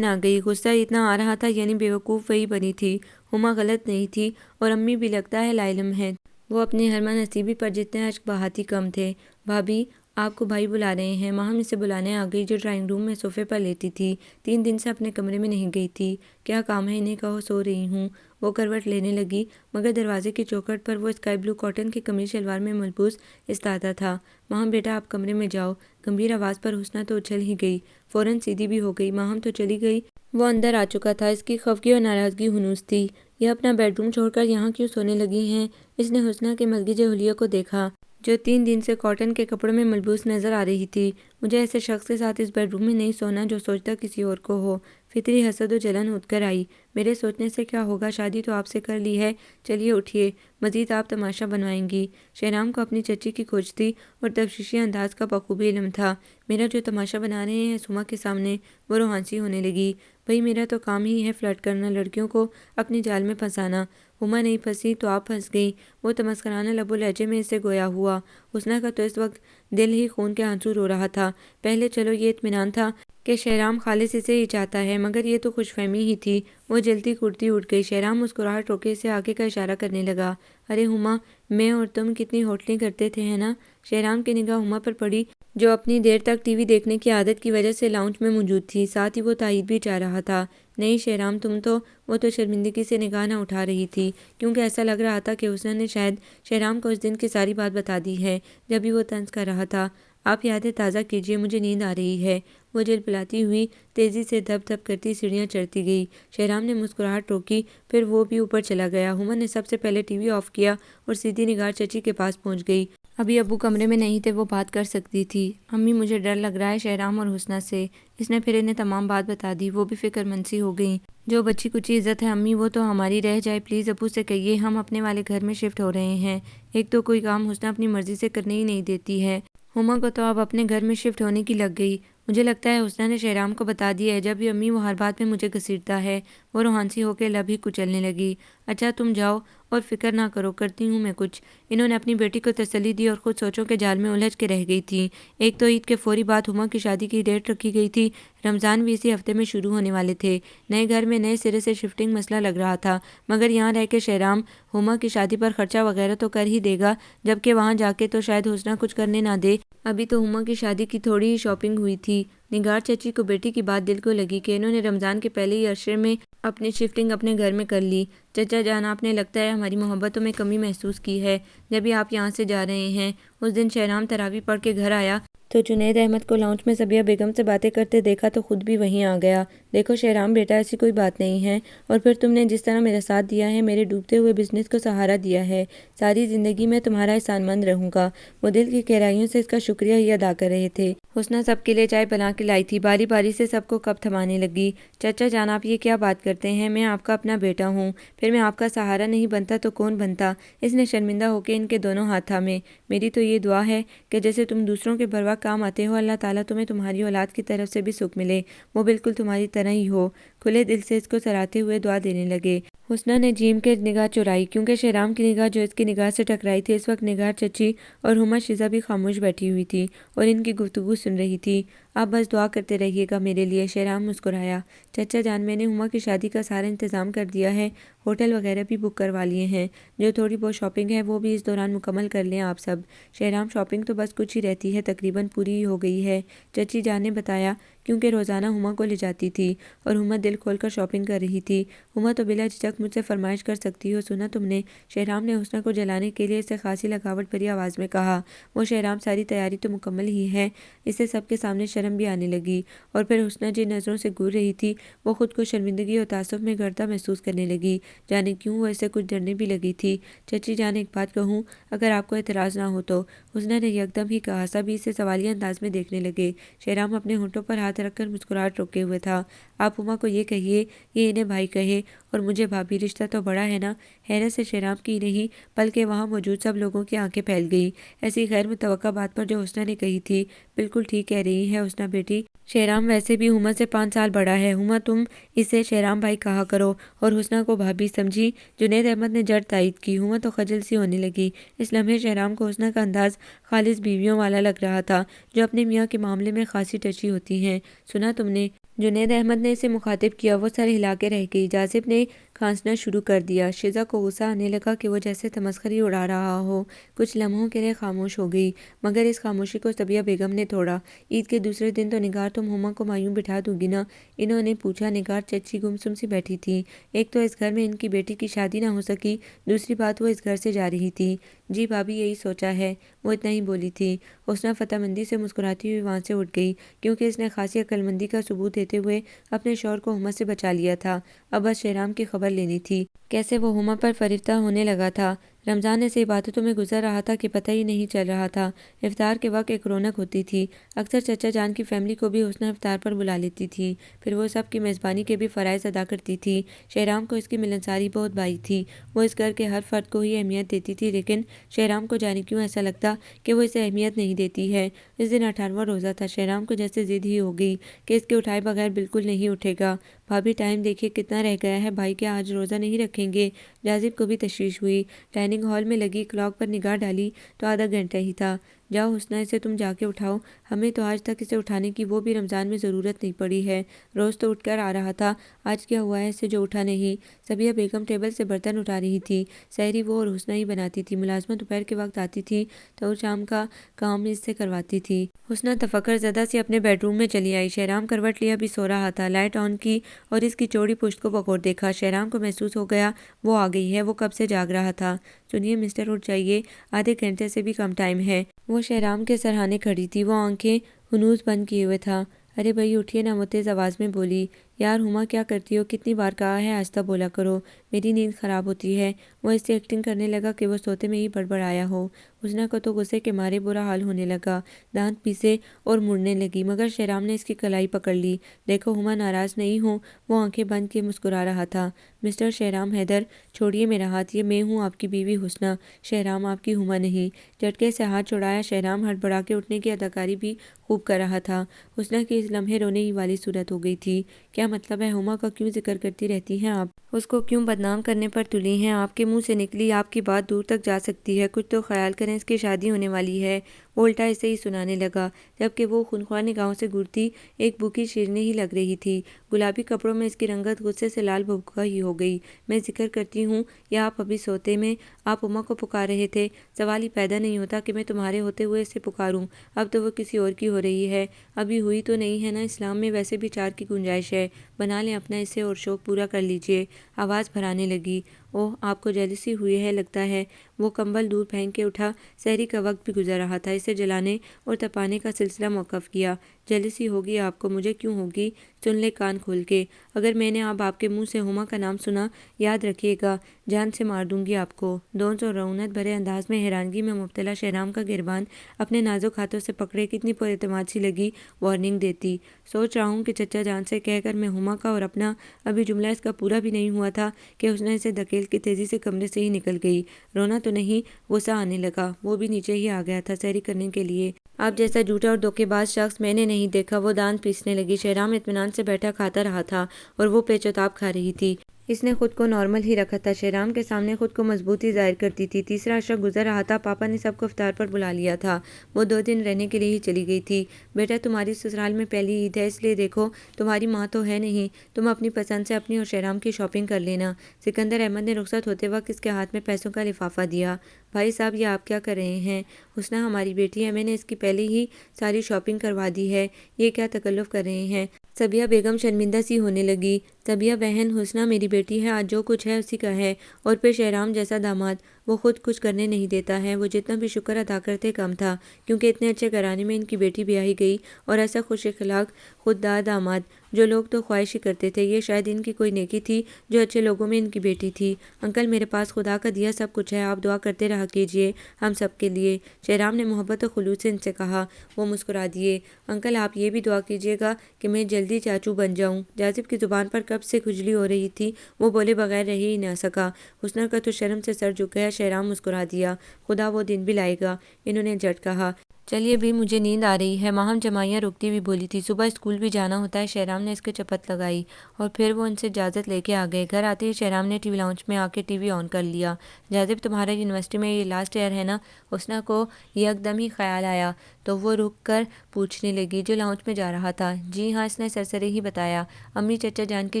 نہ گئی۔ غصہ اتنا آ رہا تھا یعنی بیوقوف وہی بنی تھی۔ ہما غلط نہیں تھی اور امی بھی لگتا ہے لاعلم ہے۔ وہ اپنی ہرما نصیبی پر جتنے اشک بہاتی کم تھے۔ بھابھی آپ کو بھائی بلا رہے ہیں۔ ماہم اسے بلانے آ گئی جو ڈرائنگ روم میں صوفے پر لیٹی تھی۔ 3 دن سے اپنے کمرے میں نہیں گئی تھی۔ کیا کام ہے انہیں کہو سو رہی ہوں۔ وہ کروٹ لینے لگی مگر دروازے کی چوکھٹ پر وہ اسکائی بلو کاٹن کی قمیص شلوار میں ملبوس استادہ تھا۔ ماہم بیٹا آپ کمرے میں جاؤ۔ گمبھیر آواز پر حسنا تو اچھل ہی گئی، فوراً سیدھی بھی ہو گئی۔ ماہم تو چلی گئی۔ وہ اندر آ چکا تھا۔ اس کی خفگی اور ناراضگی ہنوز تھی۔ یہ اپنا بیڈ روم چھوڑ کر یہاں کیوں سونے لگی ہیں؟ اس نے حسنا کے ملگیجے حلیے کو دیکھا جو 3 دن سے کاٹن کے کپڑوں میں ملبوس نظر آ رہی تھی۔ مجھے ایسے شخص کے ساتھ اس بیڈ روم میں نہیں سونا جو سوچتا کسی اور کو ہو۔ فطری حسد و جلن اٹھ کر آئی۔ میرے سوچنے سے کیا ہوگا، شادی تو آپ سے کر لی ہے، چلیے اٹھیے، مزید آپ تماشا بنوائیں گی۔ شہرام کو اپنی چچی کی کھوجتی اور تفتیشی انداز کا بخوبی علم تھا۔ میرا جو تماشا بنا رہے ہیں سما کے سامنے؟ وہ روحانسی ہونے لگی۔ بھئی میرا تو کام ہی ہے فلرٹ کرنا، لڑکیوں کو اپنی جال میں پھنسانا۔ ہما نہیں پھنسی تو آپ پھنس گئی۔ وہ تمسخرانہ لب و لہجے میں اس سے گویا ہوا۔ حسنا کا تو اس وقت دل ہی خون کے آنسو رو رہا تھا۔ پہلے چلو یہ اطمینان تھا کہ شہرام خالص اسے ہی چاہتا ہے، مگر یہ تو خوش فہمی ہی تھی۔ وہ جلتی کرتی اٹھ گئی۔ شہرام مسکراہٹ روکے اسے آگے کا اشارہ کرنے لگا۔ ارے ہما، میں اور تم کتنی ہوٹلیں کرتے تھے ہے نا؟ شہرام کی نگاہ ہما پر پڑی جو اپنی دیر تک ٹی وی دیکھنے کی عادت کی وجہ سے لاؤنج میں موجود تھی، ساتھ ہی وہ تائید بھی چاہ رہا تھا۔ نہیں شہرام تم تو… وہ تو شرمندگی سے نگاہ نہ اٹھا رہی تھی کیونکہ ایسا لگ رہا تھا کہ حسنا نے شاید شہرام کو اس دن کی ساری بات بتا دی ہے جبھی وہ طنز کر رہا تھا۔ آپ یادیں تازہ کیجیے، مجھے نیند آ رہی ہے۔ وہ جلپلاتی ہوئی تیزی سے دھپ دھپ کرتی سیڑھیاں چڑھتی گئی۔ شہرام نے مسکراہٹ روکی، پھر وہ بھی اوپر چلا گیا۔ ہما نے سب سے پہلے ٹی وی آف کیا اور سیدھی نگاہ چچی کے پاس پہنچ گئی۔ ابھی ابو کمرے میں نہیں تھے، وہ بات کر سکتی تھی۔ امی مجھے ڈر لگ رہا ہے شہرام اور حسنا سے۔ اس نے پھر انہیں تمام بات بتا دی۔ وہ بھی فکر مند سی ہو گئیں۔ جو بچی کچی عزت ہے امی وہ تو ہماری رہ جائے، پلیز ابو سے کہیے ہم اپنے والے گھر میں شفٹ ہو رہے ہیں۔ ایک تو کوئی کام حسنا اپنی مرضی سے کرنے ہی نہیں دیتی ہے۔ ہما کو تو اب اپنے گھر میں شفٹ ہونے کی لگ گئی۔ مجھے لگتا ہے حسنا نے شہرام کو بتا دیا ہے، جب بھی امی وہ ہر بات میں مجھے گھسیٹتا ہے۔ وہ روحانسی ہو کے لب ہی کچلنے لگی۔ اچھا تم جاؤ اور فکر نہ کرو، کرتی ہوں میں کچھ۔ انہوں نے اپنی بیٹی کو تسلی دی اور خود سوچوں کے جال میں الجھ کے رہ گئی تھی۔ ایک تو عید کے فوری بعد ہما کی شادی کی ڈیٹ رکھی گئی تھی، رمضان بھی اسی ہفتے میں شروع ہونے والے تھے۔ نئے گھر میں نئے سرے سے شفٹنگ مسئلہ لگ رہا تھا، مگر یہاں رہ کے شہرام ہما کی شادی پر خرچہ وغیرہ تو کر ہی دے گا، جبکہ وہاں جا کے تو شاید حسنا کچھ کرنے نہ دے۔ ابھی تو ہما کی شادی کی تھوڑی ہی شاپنگ ہوئی تھی۔ نگار چچی کو بیٹی کی بات دل کو لگی کہ انہوں نے رمضان کے پہلے ہی عرصے میں اپنی شفٹنگ اپنے گھر میں کر لی۔ چچا جان آپ نے لگتا ہے ہماری محبتوں میں کمی محسوس کی ہے جبھی آپ یہاں سے جا رہے ہیں۔ اس دن شہرام تراویح پڑھ کے گھر آیا تو جنید احمد کو لاؤنج میں صبیہ بیگم سے باتیں کرتے دیکھا تو خود بھی وہیں آ گیا۔ دیکھو شہرام بیٹا ایسی کوئی بات نہیں ہے، اور پھر تم نے جس طرح میرا ساتھ دیا ہے، میرے ڈوبتے ہوئے بزنس کو سہارا دیا ہے، ساری زندگی میں تمہارا احسان مند رہوں گا۔ وہ دل کی گہرائیوں سے اس کا شکریہ ہی ادا کر رہے تھے۔ حسنا سب کے لیے چائے بنا کے لائی تھی، باری باری سے سب کو کپ تھمانے لگی۔ چچا جان آپ یہ کیا بات کرتے ہیں، میں آپ کا اپنا بیٹا ہوں، پھر میں آپ کا سہارا نہیں بنتا تو کون بنتا؟ اس نے شرمندہ ہو کے ان کے دونوں ہاتھ تھامے۔ میری تو یہ دعا ہے کہ جیسے تم دوسروں کے بر وقت کام آتے ہو، اللہ تعالیٰ تمہیں تمہاری اولاد کی طرف سے بھی سکھ ملے، وہ بالکل تمہاری طرح ہی ہو۔ کھلے دل سے اس کو سراہتے ہوئے دعا دینے لگے۔ حسنا نے جیم کے نگاہ چرائی کیونکہ شہرام کی نگاہ جو اس کی نگاہ سے ٹکرائی تھی۔ اس وقت نگار چچی اور ہما شیزہ بھی خاموش بیٹھی ہوئی تھی اور ان کی گفتگو سن رہی تھی۔ آپ بس دعا کرتے رہیے گا میرے لیے۔ شہرام مسکرایا۔ چچا جان، میں نے ہما کی شادی کا سارا انتظام کر دیا ہے، ہوٹل وغیرہ بھی بک کروا لیے ہیں، جو تھوڑی بہت شاپنگ ہے وہ بھی اس دوران مکمل کر لیں آپ سب۔ شہرام، شاپنگ تو بس کچھ ہی رہتی ہے، تقریباً پوری ہی ہو گئی ہے، چچی جان نے بتایا، کیونکہ روزانہ ہما کو لے جاتی تھی اور ہما دل کھول کر شاپنگ کر رہی تھی۔ ہما تو بلا جھجک مجھ سے فرمائش کر سکتی ہو، سنا تم نے؟ شہرام نے حسنہ کو جلانے کے لیے اسے خاصی لگاوٹ بھری آواز میں کہا۔ وہ شہرام، ساری تیاری تو مکمل ہی ہے۔ اسے سب کے سامنے شرم بھی آنے لگی، اور پھر حسنہ جن نظروں سے گور رہی تھی وہ خود کو شرمندگی اور تعصب میں گرتا محسوس کرنے لگی، جانے کیوں وہ اسے کچھ ڈرنے بھی لگی تھی۔ چچی جان، ایک بات کہوں اگر آپ کو اعتراض نہ ہو تو؟ حسنہ نے یکدم ہی کہا۔ سبھی اسے سوالیہ انداز میں دیکھنے لگے۔ شہرام اپنے ہونٹوں پر ہاتھ رکھ کر مسکراہٹ روکے ہوئے تھا۔ آپ ہما کو یہ کہیے، یہ انہیں بھائی کہے اور مجھے بھابھی، رشتہ تو بڑا ہے نا؟ حیرت سے شہرام کی نہیں بلکہ وہاں موجود سب لوگوں کی آنکھیں پھیل گئیں ایسی غیر متوقع بات پر جو حسنہ نے کہی تھی۔ بالکل ٹھیک کہہ رہی ہے حسنہ بیٹی، شہرام ویسے بھی ہما سے 5 سال بڑا ہے۔ ہما تم اسے شہرام بھائی کہا کرو اور حسنہ کو بھابھی، سمجھی؟ جنید احمد نے جڑ تائید کی۔ ہما تو خجل سی ہونے لگی۔ اس لمحے شہرام کو حسنہ کا انداز خالص بیویوں والا لگ رہا تھا، جو اپنے میاں کے معاملے میں خاصی ٹچی ہوتی ہیں۔ سنا تم نے؟ جنید احمد نے اسے مخاطب کیا۔ وہ سر ہلا کے رہ گئی۔ جاذب نے کھانسنا شروع کر دیا۔ شزا کو غصہ آنے لگا کہ وہ جیسے تمسخری اڑا رہا ہو۔ کچھ لمحوں کے لیے خاموش ہو گئی، مگر اس خاموشی کو صبیہ بیگم نے توڑا۔ عید کے دوسرے دن تو نگار تم ہما کو مایوں بٹھا دو گی نا؟ انہوں نے پوچھا۔ نگار چچی گمسم سی بیٹھی تھی۔ ایک تو اس گھر میں ان کی بیٹی کی شادی نہ ہو سکی، دوسری بات وہ اس گھر سے جا رہی تھی۔ جی بھابھی، یہی سوچا ہے، وہ اتنا ہی بولی تھی۔ حسنہ فتح مندی سے مسکراتی ہوئی وہاں سے اٹھ گئی، کیونکہ اس نے خاصی عقل مندی کا ثبوت دیتے ہوئے اپنے شوہر کو ہما سے بچا لیا تھا۔ اب بس شہرام کی خبر لینی تھی، کیسے وہ ہما پر فریفتہ ہونے لگا تھا۔ رمضان ایسے عبادتوں میں گزر رہا تھا کہ پتہ ہی نہیں چل رہا تھا۔ افطار کے وقت ایک رونق ہوتی تھی۔ اکثر چچا جان کی فیملی کو بھی حسنہ افطار پر بلا لیتی تھی، پھر وہ سب کی میزبانی کے بھی فرائض ادا کرتی تھی۔ شہرام کو اس کی ملنساری بہت بھائی تھی۔ وہ اس گھر کے ہر فرد کو ہی اہمیت دیتی تھی، لیکن شہرام کو جانے کیوں ایسا لگتا کہ وہ اسے اہمیت نہیں دیتی ہے۔ اس دن 18واں روزہ تھا۔ شہرام کو جیسے ضد ہی ہو گئی کہ اس کے اٹھائے بغیر بالکل نہیں اٹھے گا۔ بھابھی، ٹائم دیکھیے کتنا رہ گیا ہے، بھائی کیا آج روزہ نہیں رکھیں گے؟ جاذب کو بھی تشویش ہوئی۔ ڈائننگ ہال میں لگی کلاک پر نگاہ ڈالی تو آدھا گھنٹہ ہی تھا۔ جاؤ حسنہ، اسے تم جا کے اٹھاؤ، ہمیں تو آج تک اسے اٹھانے کی وہ بھی رمضان میں ضرورت نہیں پڑی ہے، روز تو اٹھ کر آ رہا تھا، آج کیا ہوا ہے اسے جو اٹھا نہیں؟ صبیہ بیگم ٹیبل سے برتن اٹھا رہی تھی۔ سحری وہ اور حسنہ ہی بناتی تھی۔ ملازمت دوپہر کے وقت آتی تھی تو شام کا کام اس سے کرواتی تھی۔ حسنہ تفکر زدہ سی اپنے بیڈ روم میں چلی آئی۔ شہرام کروٹ لیا بھی سو رہا تھا۔ لائٹ آن کی اور اس کی چوڑی پشت کو بغور دیکھا۔ شہرام کو محسوس ہو گیا وہ آ گئی ہے، وہ کب سے جاگ رہا تھا۔ سنیے مسٹر، اٹھ جائیے، آدھے گھنٹے سے بھی کم ٹائم ہے۔ وہ شہرام کے سرہانے کھڑی تھی، وہ آنکھیں ہنوز بند کیے ہوئے تھا۔ ارے بھائی اٹھیے نا، متیز آواز میں بولی۔ یار ہما کیا کرتی ہو، کتنی بار کہا ہے آہستہ بولا کرو، میری نیند خراب ہوتی ہے۔ وہ اس سے ایکٹنگ کرنے لگا کہ وہ سوتے میں ہی بڑبڑایا ہو۔ حسنہ کو تو غصے کے مارے برا حال ہونے لگا، دانت پیسے اور مڑنے لگی، مگر شہرام نے اس کی کلائی پکڑ لی۔ دیکھو ہما، ناراض نہیں ہوں، وہ آنکھیں بند کیے مسکرا رہا تھا۔ مسٹر شہرام حیدر، چھوڑیے میرا ہاتھ، یہ میں ہوں آپ کی بیوی حسنہ، شہرام آپ کی ہما نہیں۔ جھٹکے سے ہاتھ چھڑایا۔ شہرام ہڑبڑا کے اٹھنے کی اداکاری بھی خوب کر رہا تھا۔ حسنہ کی اس لمحے رونے ہی والی صورت ہو گئی تھی۔ کیا مطلب ہے ہما کا، کیوں ذکر کرتی رہتی ہیں آپ؟ اس کو کیوں بدنام کرنے پر تلی ہیں؟ آپ کے منہ سے نکلی آپ کی بات دور تک جا سکتی ہے، کچھ تو خیال کریں، اس کی شادی ہونے والی ہے۔ وہ الٹا اسے ہی سنانے لگا، جبکہ وہ خونخوار نگاہوں سے گھورتی ایک بھوکی شیرنی ہی لگ رہی تھی۔ گلابی کپڑوں میں اس کی رنگت غصے سے لال بھبکا ہی ہو گئی۔ میں ذکر کرتی ہوں یا آپ ابھی سوتے میں؟ آپ ہما کو پکار رہے تھے، سوال ہی پیدا نہیں ہوتا کہ میں تمہارے ہوتے ہوئے اسے پکاروں۔ اب تو وہ کسی اور کی ہو رہی ہے، ابھی ہوئی تو نہیں ہے نا؟ اسلام میں ویسے بھی 4 کی گنجائش ہے، بنا لیں اپنا اسے اور شوق پورا کر لیجئے۔ آواز بھرانے لگی۔ اوہ، آپ کو جیلسی ہوئی ہے لگتا ہے۔ وہ کمبل دور پھینک کے اٹھا۔ سحری کا وقت بھی گزر رہا تھا، اسے جلانے اور تپانے کا سلسلہ موقف کیا۔ جیلسی ہوگی آپ کو، مجھے کیوں ہوگی؟ سن لے کان کھول کے، اگر میں نے اب آپ کے منہ سے ہما کا نام سنا، یاد رکھیے گا جان سے مار دوں گی آپ کو۔ دونس اور رعونت بھرے انداز میں حیرانگی میں مبتلا شہرام کا گریبان اپنے نازک ہاتھوں سے پکڑے کتنی پر اعتماد سی لگی وارننگ دیتی۔ سوچ رہا ہوں کہ چچا جان سے کہہ کر میں ہما کا اور اپنا، ابھی جملہ اس کا پورا بھی نہیں ہوا تھا کہ حسنہ اسے دھکیل کے تیزی سے کمرے سے ہی نکل گئی۔ رونا تو نہیں، غصہ آنے لگا، وہ بھی نیچے ہی آ گیا تھا سحری کرنے کے لیے۔ آپ جیسا جھوٹا اور دھوکے باز شخص میں نے نہیں دیکھا۔ وہ دانت پیسنے لگی۔ شہرام اطمینان سے بیٹھا کھاتا رہا تھا اور وہ پیچ و تاب کھا رہی تھی۔ اس نے خود کو نارمل ہی رکھا تھا، شہرام کے سامنے خود کو مضبوطی ظاہر کرتی تھی۔ تیسرا عشرہ گزر رہا تھا، پاپا نے سب کو افطار پر بلا لیا تھا۔ وہ 2 دن رہنے کے لیے ہی چلی گئی تھی۔ بیٹا تمہاری سسرال میں پہلی عید ہے، اس لیے دیکھو تمہاری ماں تو ہے نہیں، تم اپنی پسند سے اپنی اور شہرام کی شاپنگ کر لینا۔ سکندر احمد نے رخصت ہوتے وقت اس کے ہاتھ میں پیسوں کا لفافہ دیا۔ بھائی صاحب یہ آپ کیا کر رہے ہیں؟ حسنہ ہماری بیٹی ہے، میں نے اس کی پہلے ہی ساری شاپنگ کروا دی ہے، یہ کیا تکلف کر رہے ہیں؟ صبیہ بیگم شرمندہ سی ہونے لگی۔ صبیہ بہن، حسنہ میری بیٹی ہے، آج جو کچھ ہے اسی کا ہے، اور پھر شہرام جیسا داماد، وہ خود کچھ کرنے نہیں دیتا ہے، وہ جتنا بھی شکر ادا کرتے کم تھا، کیونکہ اتنے اچھے گھرانے میں ان کی بیٹی بیاہی گئی، اور ایسا خوش اخلاق خوددار داماد، جو لوگ تو خواہش ہی کرتے تھے۔ یہ شاید ان کی کوئی نیکی تھی جو اچھے لوگوں میں ان کی بیٹی تھی۔ انکل میرے پاس خدا کا دیا سب کچھ ہے، آپ دعا کرتے رہا کیجئے ہم سب کے لیے، شہرام نے محبت و خلوص سے ان سے کہا۔ وہ مسکرا دیے۔ انکل آپ یہ بھی دعا کیجئے گا کہ میں جلدی چاچو بن جاؤں۔ جاذب کی زبان پر کب سے کھجلی ہو رہی تھی، وہ بولے بغیر رہ ہی نہ سکا۔ حسنہ کا تو شرم سے سر جھک گیا۔ شہرام مسکرا دیا۔ خدا وہ دن بھی لائے گا، انہوں نے جھٹ کہا۔ چلیے بھی مجھے نیند آ رہی ہے، ماہم جمائیاں روکتی ہوئی بولی تھی، صبح اسکول بھی جانا ہوتا ہے۔ شہرام نے اس کے چپت لگائی اور پھر وہ ان سے اجازت لے کے آ گئے۔ گھر آتے ہی شہرام نے ٹی وی لاؤنج میں آ کے ٹی وی آن کر لیا۔ جاذب تمہارا یونیورسٹی میں یہ لاسٹ ایئر ہے نا؟ حسنہ کو یکدم ہی خیال آیا تو وہ رک کر پوچھنے لگی جو لاؤنج میں جا رہا تھا۔ جی ہاں، اس نے سرسرے ہی بتایا۔ امی چچا جان کی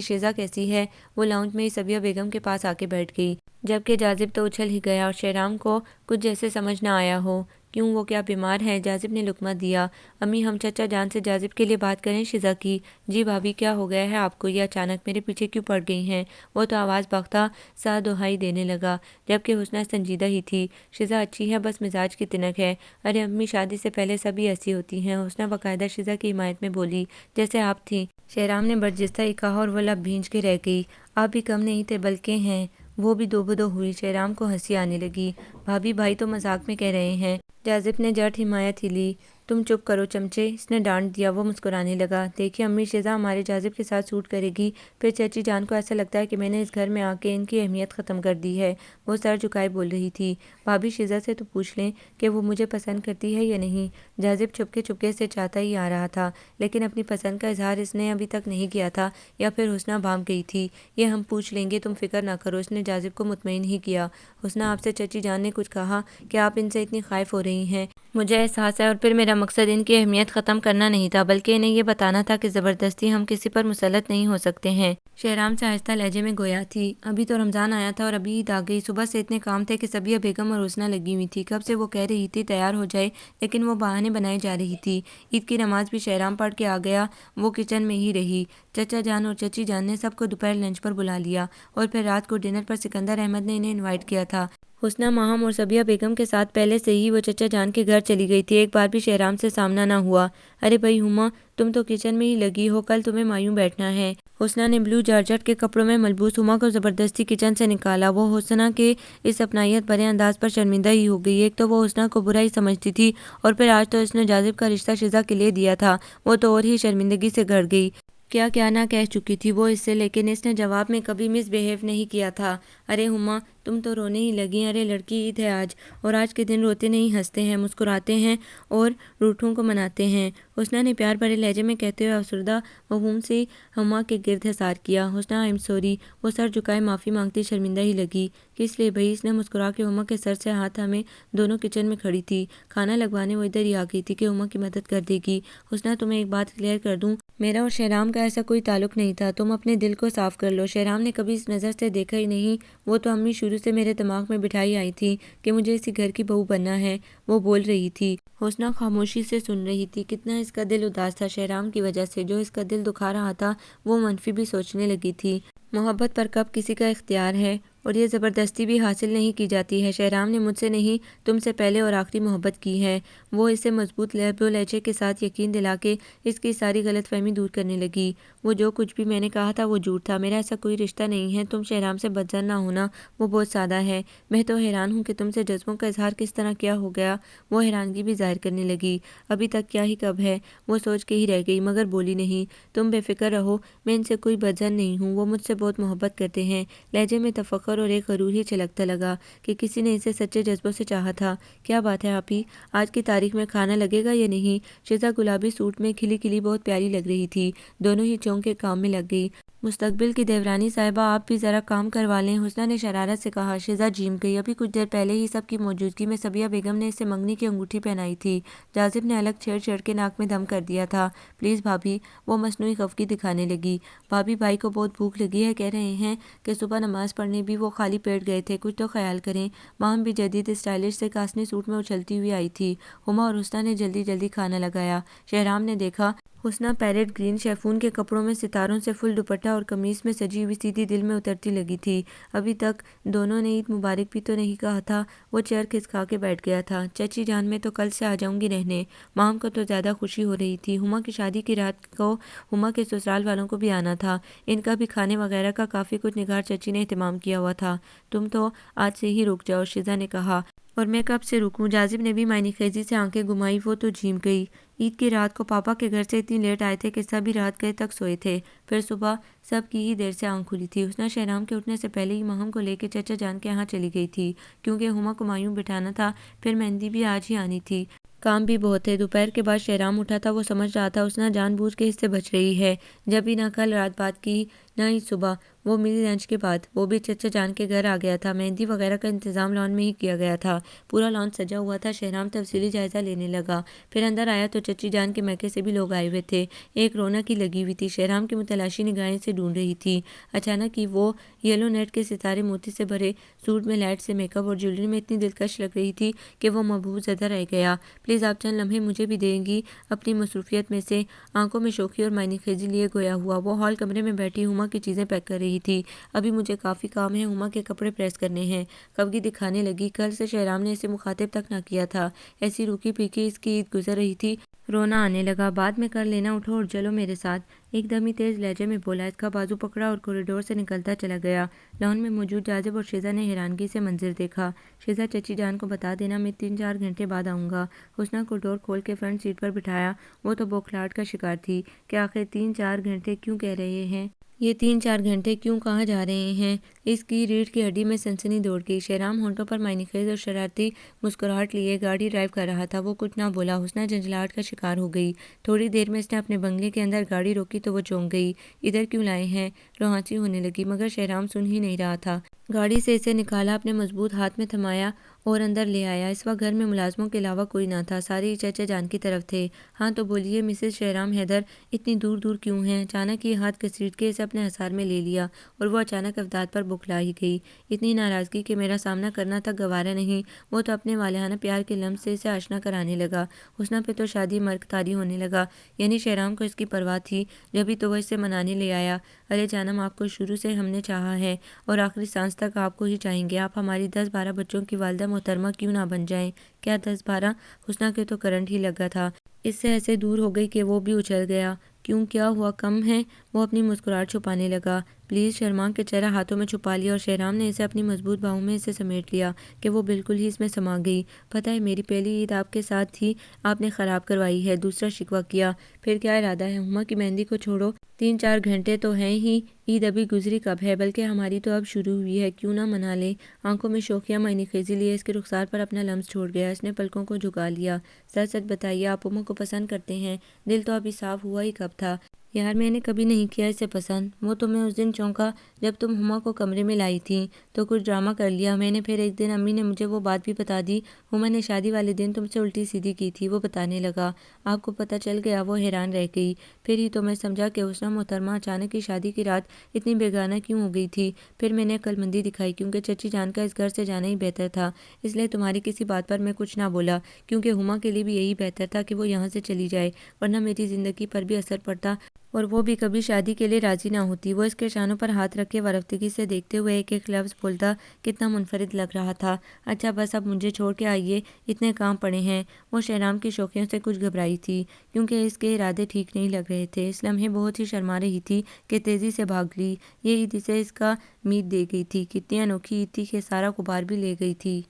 شیزا کیسی ہے؟ وہ لاؤنج میں ہی صبیہ بیگم کے پاس آ کے بیٹھ گئی، جبکہ جاذب تو اچھل ہی گیا اور شہرام کو کچھ جیسے سمجھ نہ آیا ہو۔ کیوں، وہ کیا بیمار ہے؟ جاذب نے لقمہ دیا۔ امی ہم چچا جان سے جاذب کے لیے بات کریں شیزا کی۔ جی بھابھی کیا ہو گیا ہے آپ کو، یہ اچانک میرے پیچھے کیوں پڑ گئی ہیں؟ وہ تو آواز باختہ سا دہائی دینے لگا، جبکہ حسنہ سنجیدہ ہی تھی۔ شیزا اچھی ہے، بس مزاج کی تنک ہے۔ ارے امی شادی سے پہلے سبھی ایسی ہوتی ہیں، حسنہ باقاعدہ شیزا کی حمایت میں بولی، جیسے آپ تھیں۔ شہرام نے برجستہ ہی کہا اور وہ لب بھینچ کے رہ گئی۔ آپ بھی کم نہیں تھے بلکہ ہیں۔ وہ بھی دو بدو ہوئی۔ شہرام کو ہنسی آنے لگی۔ بھابھی بھائی تو مذاق میں کہہ رہے ہیں۔ جاذب نے جھٹ حمایت ہی لی۔ تم چپ کرو چمچے، اس نے ڈانٹ دیا۔ وہ مسکرانے لگا۔ دیکھیے امی، شیزا ہمارے جاذب کے ساتھ سوٹ کرے گی، پھر چچی جان کو ایسا لگتا ہے کہ میں نے اس گھر میں آ کے ان کی اہمیت ختم کر دی ہے۔ وہ سر جھکائے بول رہی تھی۔ بھابھی شیزا سے تو پوچھ لیں کہ وہ مجھے پسند کرتی ہے یا نہیں۔ جاذب چپکے چپکے سے چاہتا ہی آ رہا تھا، لیکن اپنی پسند کا اظہار اس نے ابھی تک نہیں کیا تھا، یا پھر حسنہ بھانپ گئی تھی۔ یہ ہم پوچھ لیں گے، تم فکر نہ کرو، اس نے جاذب کو مطمئن ہی کیا۔ حسنہ آپ سے چچی جان نے کچھ کہا کہ آپ ان سے اتنی خائف ہو رہی ہیں؟ مجھے احساس ہے، اور پھر میرا مقصد ان کی اہمیت ختم کرنا نہیں تھا، بلکہ انہیں یہ بتانا تھا کہ زبردستی ہم کسی پر مسلط نہیں ہو سکتے ہیں۔ شہرام سے آہستہ لہجے میں گویا تھی۔ ابھی تو رمضان آیا تھا اور ابھی عید آ گئی، صبح سے اتنے کام تھے کہ صبیہ بیگم اور حسنہ لگی ہوئی تھی۔ کب سے وہ کہہ رہی تھی تیار ہو جائے، لیکن وہ بہانے بنائے جا رہی تھی۔ عید کی نماز بھی شہرام پڑھ کے آ گیا، وہ کچن میں ہی رہی۔ چچا جان اور چچی جان نے سب کو دوپہر لنچ پر بلا لیا، اور پھر رات کو ڈنر پر سکندر احمد نے انہیں انوائٹ کیا تھا۔ حسنہ ماہم اور صبیہ بیگم کے ساتھ پہلے سے ہی وہ چچا جان کے گھر چلی گئی تھی، ایک بار بھی شہرام سے سامنا نہ ہوا۔ ارے بھائی ہما، تم تو کچن میں ہی لگی ہو، کل تمہیں مایوں بیٹھنا ہے۔ حسنہ نے بلو جارجٹ کے کپڑوں میں ملبوس ہما کو زبردستی کچن سے نکالا۔ وہ حسنہ کے اس اپنائیت بھرے انداز پر شرمندہ ہی ہو گئی۔ ایک تو وہ حسنہ کو برا ہی سمجھتی تھی، اور پھر آج تو اس نے جاذب کا رشتہ شیزا کے لیے دیا تھا، وہ تو اور ہی شرمندگی سے گھڑ گئی۔ کیا کیا نہ کہہ چکی تھی وہ اس سے، لیکن اس نے جواب میں کبھی مس بہیو نہیں کیا تھا۔ ارے ہما، تم تو رونے ہی لگی۔ ارے لڑکی، عید ہے آج، اور آج کے دن روتے نہیں ہنستے ہیں، مسکراتے ہیں اور روٹھوں کو مناتے ہیں، حسنہ نے پیار بھرے لہجے میں کہتے ہوئے افسردہ مفہوم سے ہما کے گرد حصار کیا۔ حسنہ آئی ایم سوری، وہ سر جھکائے معافی مانگتی شرمندہ ہی لگی۔ کس لیے بھائی؟ اس نے مسکرا کے ہما کے سر سے ہاتھ تھامے دونوں کچن میں کھڑی تھی۔ کھانا لگوانے وہ ادھر ہی آ گئی تھی کہ ہما کی مدد کر دے گی۔ حسنہ تمہیں ایک بات کلیئر کر دوں، میرا اور شہرام کا ایسا کوئی تعلق نہیں تھا، تم اپنے دل کو صاف کر لو۔ شہرام نے کبھی اس نظر سے دیکھا ہی نہیں، وہ تو امی شروع سے میرے دماغ میں بٹھائی آئی تھی کہ مجھے اسی گھر کی بہو بننا ہے، وہ بول رہی تھی۔ حسنہ خاموشی سے سن رہی تھی۔ کتنا اس کا دل اداس تھا شہرام کی وجہ سے، جو اس کا دل دکھا رہا تھا وہ منفی بھی سوچنے لگی تھی۔ محبت پر کب کسی کا اختیار ہے، اور یہ زبردستی بھی حاصل نہیں کی جاتی ہے۔ شہرام نے مجھ سے نہیں، تم سے پہلے اور آخری محبت کی ہے۔ وہ اسے مضبوط لہب و لہجے کے ساتھ یقین دلا کے اس کی ساری غلط فہمی دور کرنے لگی۔ وہ جو کچھ بھی میں نے کہا تھا وہ جھوٹ تھا، میرا ایسا کوئی رشتہ نہیں ہے، تم شہرام سے بدظن نہ ہونا، وہ بہت سادہ ہے۔ میں تو حیران ہوں کہ تم سے جذبوں کا اظہار کس طرح کیا ہو گیا۔ وہ حیرانگی بھی ظاہر کرنے لگی۔ ابھی تک کیا ہی کب ہے، وہ سوچ کے ہی رہ گئی مگر بولی نہیں۔ تم بے فکر رہو، میں ان سے کوئی بدظن نہیں ہوں، وہ مجھ سے بہت محبت کرتے ہیں۔ لہجے میں تفخر اور ایک غرور ہی چھلکتا لگا کہ کسی نے اسے سچے جذبوں سے چاہا تھا۔ کیا بات ہے آپی، آج کی تاریخ میں کھانا لگے گا یا نہیں؟ شیزا گلابی سوٹ میں کھلی کھلی بہت پیاری لگ رہی تھی، دونوں ہی چونک کے کام میں لگ گئی۔ مستقبل کی دیورانی صاحبہ آپ بھی ذرا کام کروا لیں، حسنہ نے شرارت سے کہا۔ شیزہ جھیم گئی۔ ابھی کچھ دیر پہلے ہی سب کی موجودگی میں صبیہ بیگم نے اسے منگنی کی انگوٹھی پہنائی تھی۔ جاذب نے الگ چھیڑ چھیڑ کے ناک میں دم کر دیا تھا۔ پلیز بھابھی، وہ مصنوعی خفگی دکھانے لگی۔ بھابھی بھائی کو بہت بھوک لگی ہے، کہہ رہے ہیں کہ صبح نماز پڑھنے بھی وہ خالی پیٹ گئے تھے، کچھ تو خیال کریں۔ ماہم بھی جدید اسٹائلش سے کاسنی سوٹ میں اچھلتی ہوئی آئی تھی۔ ہما اور حسنہ نے جلدی جلدی کھانا لگایا۔ شہرام نے دیکھا حسنہ پیرٹ گرین شیفون کے کپڑوں میں ستاروں سے فل دوپٹہ اور قمیص میں سجی ہوئی سیدھی دل میں اترتی لگی تھی۔ ابھی تک دونوں نے عید مبارک بھی تو نہیں کہا تھا، وہ چیئر کھسکا کے بیٹھ گیا تھا۔ چچی جان، میں تو کل سے آ جاؤں گی رہنے۔ ماہم کو تو زیادہ خوشی ہو رہی تھی۔ ہما کی شادی کی رات کو ہما کے سسرال والوں کو بھی آنا تھا، ان کا بھی کھانے وغیرہ کا کافی کچھ نگار چچی نے اہتمام کیا ہوا تھا۔ تم تو آج سے ہی رک جاؤ، شیزہ نے کہا۔ اور میں کب سے رکوں؟ جاذب نے بھی معنی خیزی سے آنکھیں گھمائی۔ وہ تو جھیم گئی۔ عید کی رات کو پاپا کے گھر سے اتنی لیٹ آئے تھے کہ سب ہی رات گئے تک سوئے تھے، پھر صبح سب کی ہی دیر سے آنکھ کھلی تھی۔ حسنہ شہرام کے اٹھنے سے پہلے ہی ماہم کو لے کے چچا جان کے یہاں چلی گئی تھی، کیونکہ ہما کو مایوں بٹھانا تھا، پھر مہندی بھی آج ہی آنی تھی، کام بھی بہت ہے۔ دوپہر کے بعد شہرام اٹھا تھا، وہ سمجھ رہا تھا حسنہ جان بوجھ کے اس سے بچ رہی ہے، جب ہی نہ کل رات بات کی نہ ہی صبح، وہ ملی لنچ کے بعد۔ وہ بھی چچا جان کے گھر آ گیا تھا۔ مہندی وغیرہ کا انتظام لان میں ہی کیا گیا تھا، پورا لان سجا ہوا تھا۔ شہرام تفصیلی جائزہ لینے لگا، پھر اندر آیا تو چچی جان کے میکے سے بھی لوگ آئے ہوئے تھے، ایک رونق ہی لگی ہوئی تھی، شہرام کی متلاشی نگاہیں سے ڈھونڈ رہی تھی۔ اچانک ہی وہ یلو نیٹ کے ستارے موتی سے بھرے سوٹ میں لائٹ سے میک اپ اور جیولری میں اتنی دلکش لگ رہی تھی کہ وہ مبہوت زدہ رہ گیا۔ پلیز آپ چند لمحے مجھے بھی دیں گی؟ اپنی مصروفیت میں سے آنکھوں میں شوخی اور معنی خیزی لیے گویا ہوا وہ ہال کمرے میں بیٹھی ہما کی چیزیں پیک کر رہی تھی۔ ابھی مجھے کافی کام ہے، ہما کے کپڑے پریس کرنے ہیں، خفگی دکھانے لگی۔ کل سے شہرام نے اسے مخاطب تک نہ کیا تھا، ایسی روکی پھیکی اس کی عید گزر رہی تھی۔ رونا آنے لگا۔ بعد میں کر لینا، اٹھو اور چلو میرے ساتھ، ایک دم ہی تیز لہجے میں بولا۔ اس کا بازو پکڑا اور کوریڈور سے نکلتا چلا گیا۔ لان میں موجود جاذب اور شیزہ نے حیرانگی سے منظر دیکھا۔ شیزہ، چچی جان کو بتا دینا میں 3-4 گھنٹے بعد آؤں گا۔ حسنہ کو ڈور کھول کے فرنٹ سیٹ پر بٹھایا۔ وہ تو بوکھلاہٹ کا شکار تھی کہ آخر 3-4 گھنٹے کیوں کہہ رہے ہیں، یہ 3-4 گھنٹے کیوں کہاں جا رہے ہیں؟ اس کی ریڑھ کی ہڈی میں سنسنی دوڑ گئی۔ شہرام ہونٹوں پر معنی خیز اور شرارتی مسکراہٹ لیے گاڑی ڈرائیو کر رہا تھا، وہ کچھ نہ بولا۔ حسنہ جھنجھلاہٹ کا شکار ہو گئی۔ تھوڑی دیر میں اس نے اپنے بنگلے کے اندر گاڑی روکی تو وہ چونک گئی۔ ادھر کیوں لائے ہیں؟ روانسی ہونے لگی، مگر شہرام سن ہی نہیں رہا تھا۔ گاڑی سے اسے نکالا، اپنے مضبوط ہاتھ میں تھمایا اور اندر لے آیا۔ اس وقت گھر میں ملازموں کے علاوہ کوئی نہ تھا، سارے ہی چچا جان کی طرف تھے۔ ہاں تو بولیے مسز شہرام حیدر، اتنی دور دور کیوں ہیں؟ اچانک یہ ہاتھ گھسیٹ کے اسے اپنے حصار میں لے لیا اور وہ اچانک افداد پر بکھلا ہی گئی۔ اتنی ناراضگی کہ میرا سامنا کرنا تک گوارا نہیں۔ وہ تو اپنے والہانہ پیار کے لمس سے اسے آشنا کرانے لگا۔ حسنہ پہ تو شادی مرگ تاری ہونے لگا، یعنی شہرام کو اس کی پرواہ تھی، جبھی تو وہ اسے منانے لے آیا۔ ارے جانم، آپ کو شروع سے ہم نے چاہا ہے اور آخری سانس تک آپ کو ہی چاہیں گے، آپ ہماری 10-12 بچوں کی والدہ محترمہ کیوں نہ بن جائیں؟ کیا 10-12؟ حسنہ کے تو کرنٹ ہی لگا تھا، اس سے ایسے دور ہو گئی کہ وہ بھی اچھل گیا۔ کیوں، کیا ہوا؟ کم ہے؟ وہ اپنی مسکراہٹ چھپانے لگا۔ پلیز، شرما کے چہرہ ہاتھوں میں چھپا لیا اور شہرام نے اسے اپنی مضبوط باہوں میں اسے سمیٹ لیا کہ وہ بالکل ہی اس میں سما گئی۔ پتہ ہے میری پہلی عید آپ کے ساتھ تھی، آپ نے خراب کروائی ہے، دوسرا شکوہ کیا۔ پھر کیا ارادہ ہے؟ ہما کی مہندی کو چھوڑو، 3-4 گھنٹے تو ہیں ہی، عید ابھی گزری کب ہے؟ بلکہ ہماری تو اب شروع ہوئی ہے، کیوں نہ منا لیں؟ آنکھوں میں شوخیہ معنی خیزی لیے اس کے رخسار پر اپنا لمس چھوڑ گیا۔ اس نے پلکوں کو جھکا لیا۔ سچ سچ بتائیے، آپ ہما کو پسند کرتے ہیں؟ دل تو ابھی صاف ہوا ہی کب تھا؟ یار میں نے کبھی نہیں کیا اسے پسند، وہ تو میں اس دن چونکا جب تم ہما کو کمرے میں لائی تھیں تو کچھ ڈرامہ کر لیا میں نے، پھر ایک دن امی نے مجھے وہ بات بھی بتا دی، ہما نے شادی والے دن تم سے الٹی سیدھی کی تھی، وہ بتانے لگا۔ آپ کو پتہ چل گیا؟ وہ حیران رہ گئی۔ پھر ہی تو میں سمجھا کہ حسنہ محترمہ اچانک ہی شادی کی رات اتنی بیگانہ کیوں ہو گئی تھی۔ پھر میں نے عقل مندی دکھائی، کیونکہ چچی جان کا اس گھر سے جانا ہی بہتر تھا، اس لیے تمہاری کسی بات پر میں کچھ نہ بولا، کیونکہ ہما کے لیے بھی یہی بہتر تھا کہ وہ یہاں سے چلی جائے، ورنہ میری زندگی پر بھی اثر پڑتا اور وہ بھی کبھی شادی کے لیے راضی نہ ہوتی۔ وہ اس کے شانوں پر ہاتھ رکھ کے وارفتگی سے دیکھتے ہوئے ایک ایک لفظ بولتا کتنا منفرد لگ رہا تھا۔ اچھا بس اب مجھے چھوڑ کے آئیے، اتنے کام پڑے ہیں۔ وہ شہرام کی شوخیوں سے کچھ گھبرائی تھی، کیونکہ اس کے ارادے ٹھیک نہیں لگ رہے تھے۔ اس لمحے بہت ہی شرما رہی تھی کہ تیزی سے بھاگ لی۔ یہ عید اسے اس کا میت دے گئی تھی، کتنی انوکھی عید تھی کہ سارا غبار بھی لے گئی تھی۔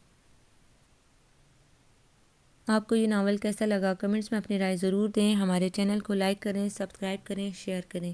آپ کو یہ ناول کیسا لگا؟ کمنٹس میں اپنی رائے ضرور دیں۔ ہمارے چینل کو لائک کریں، سبسکرائب کریں، شیئر کریں۔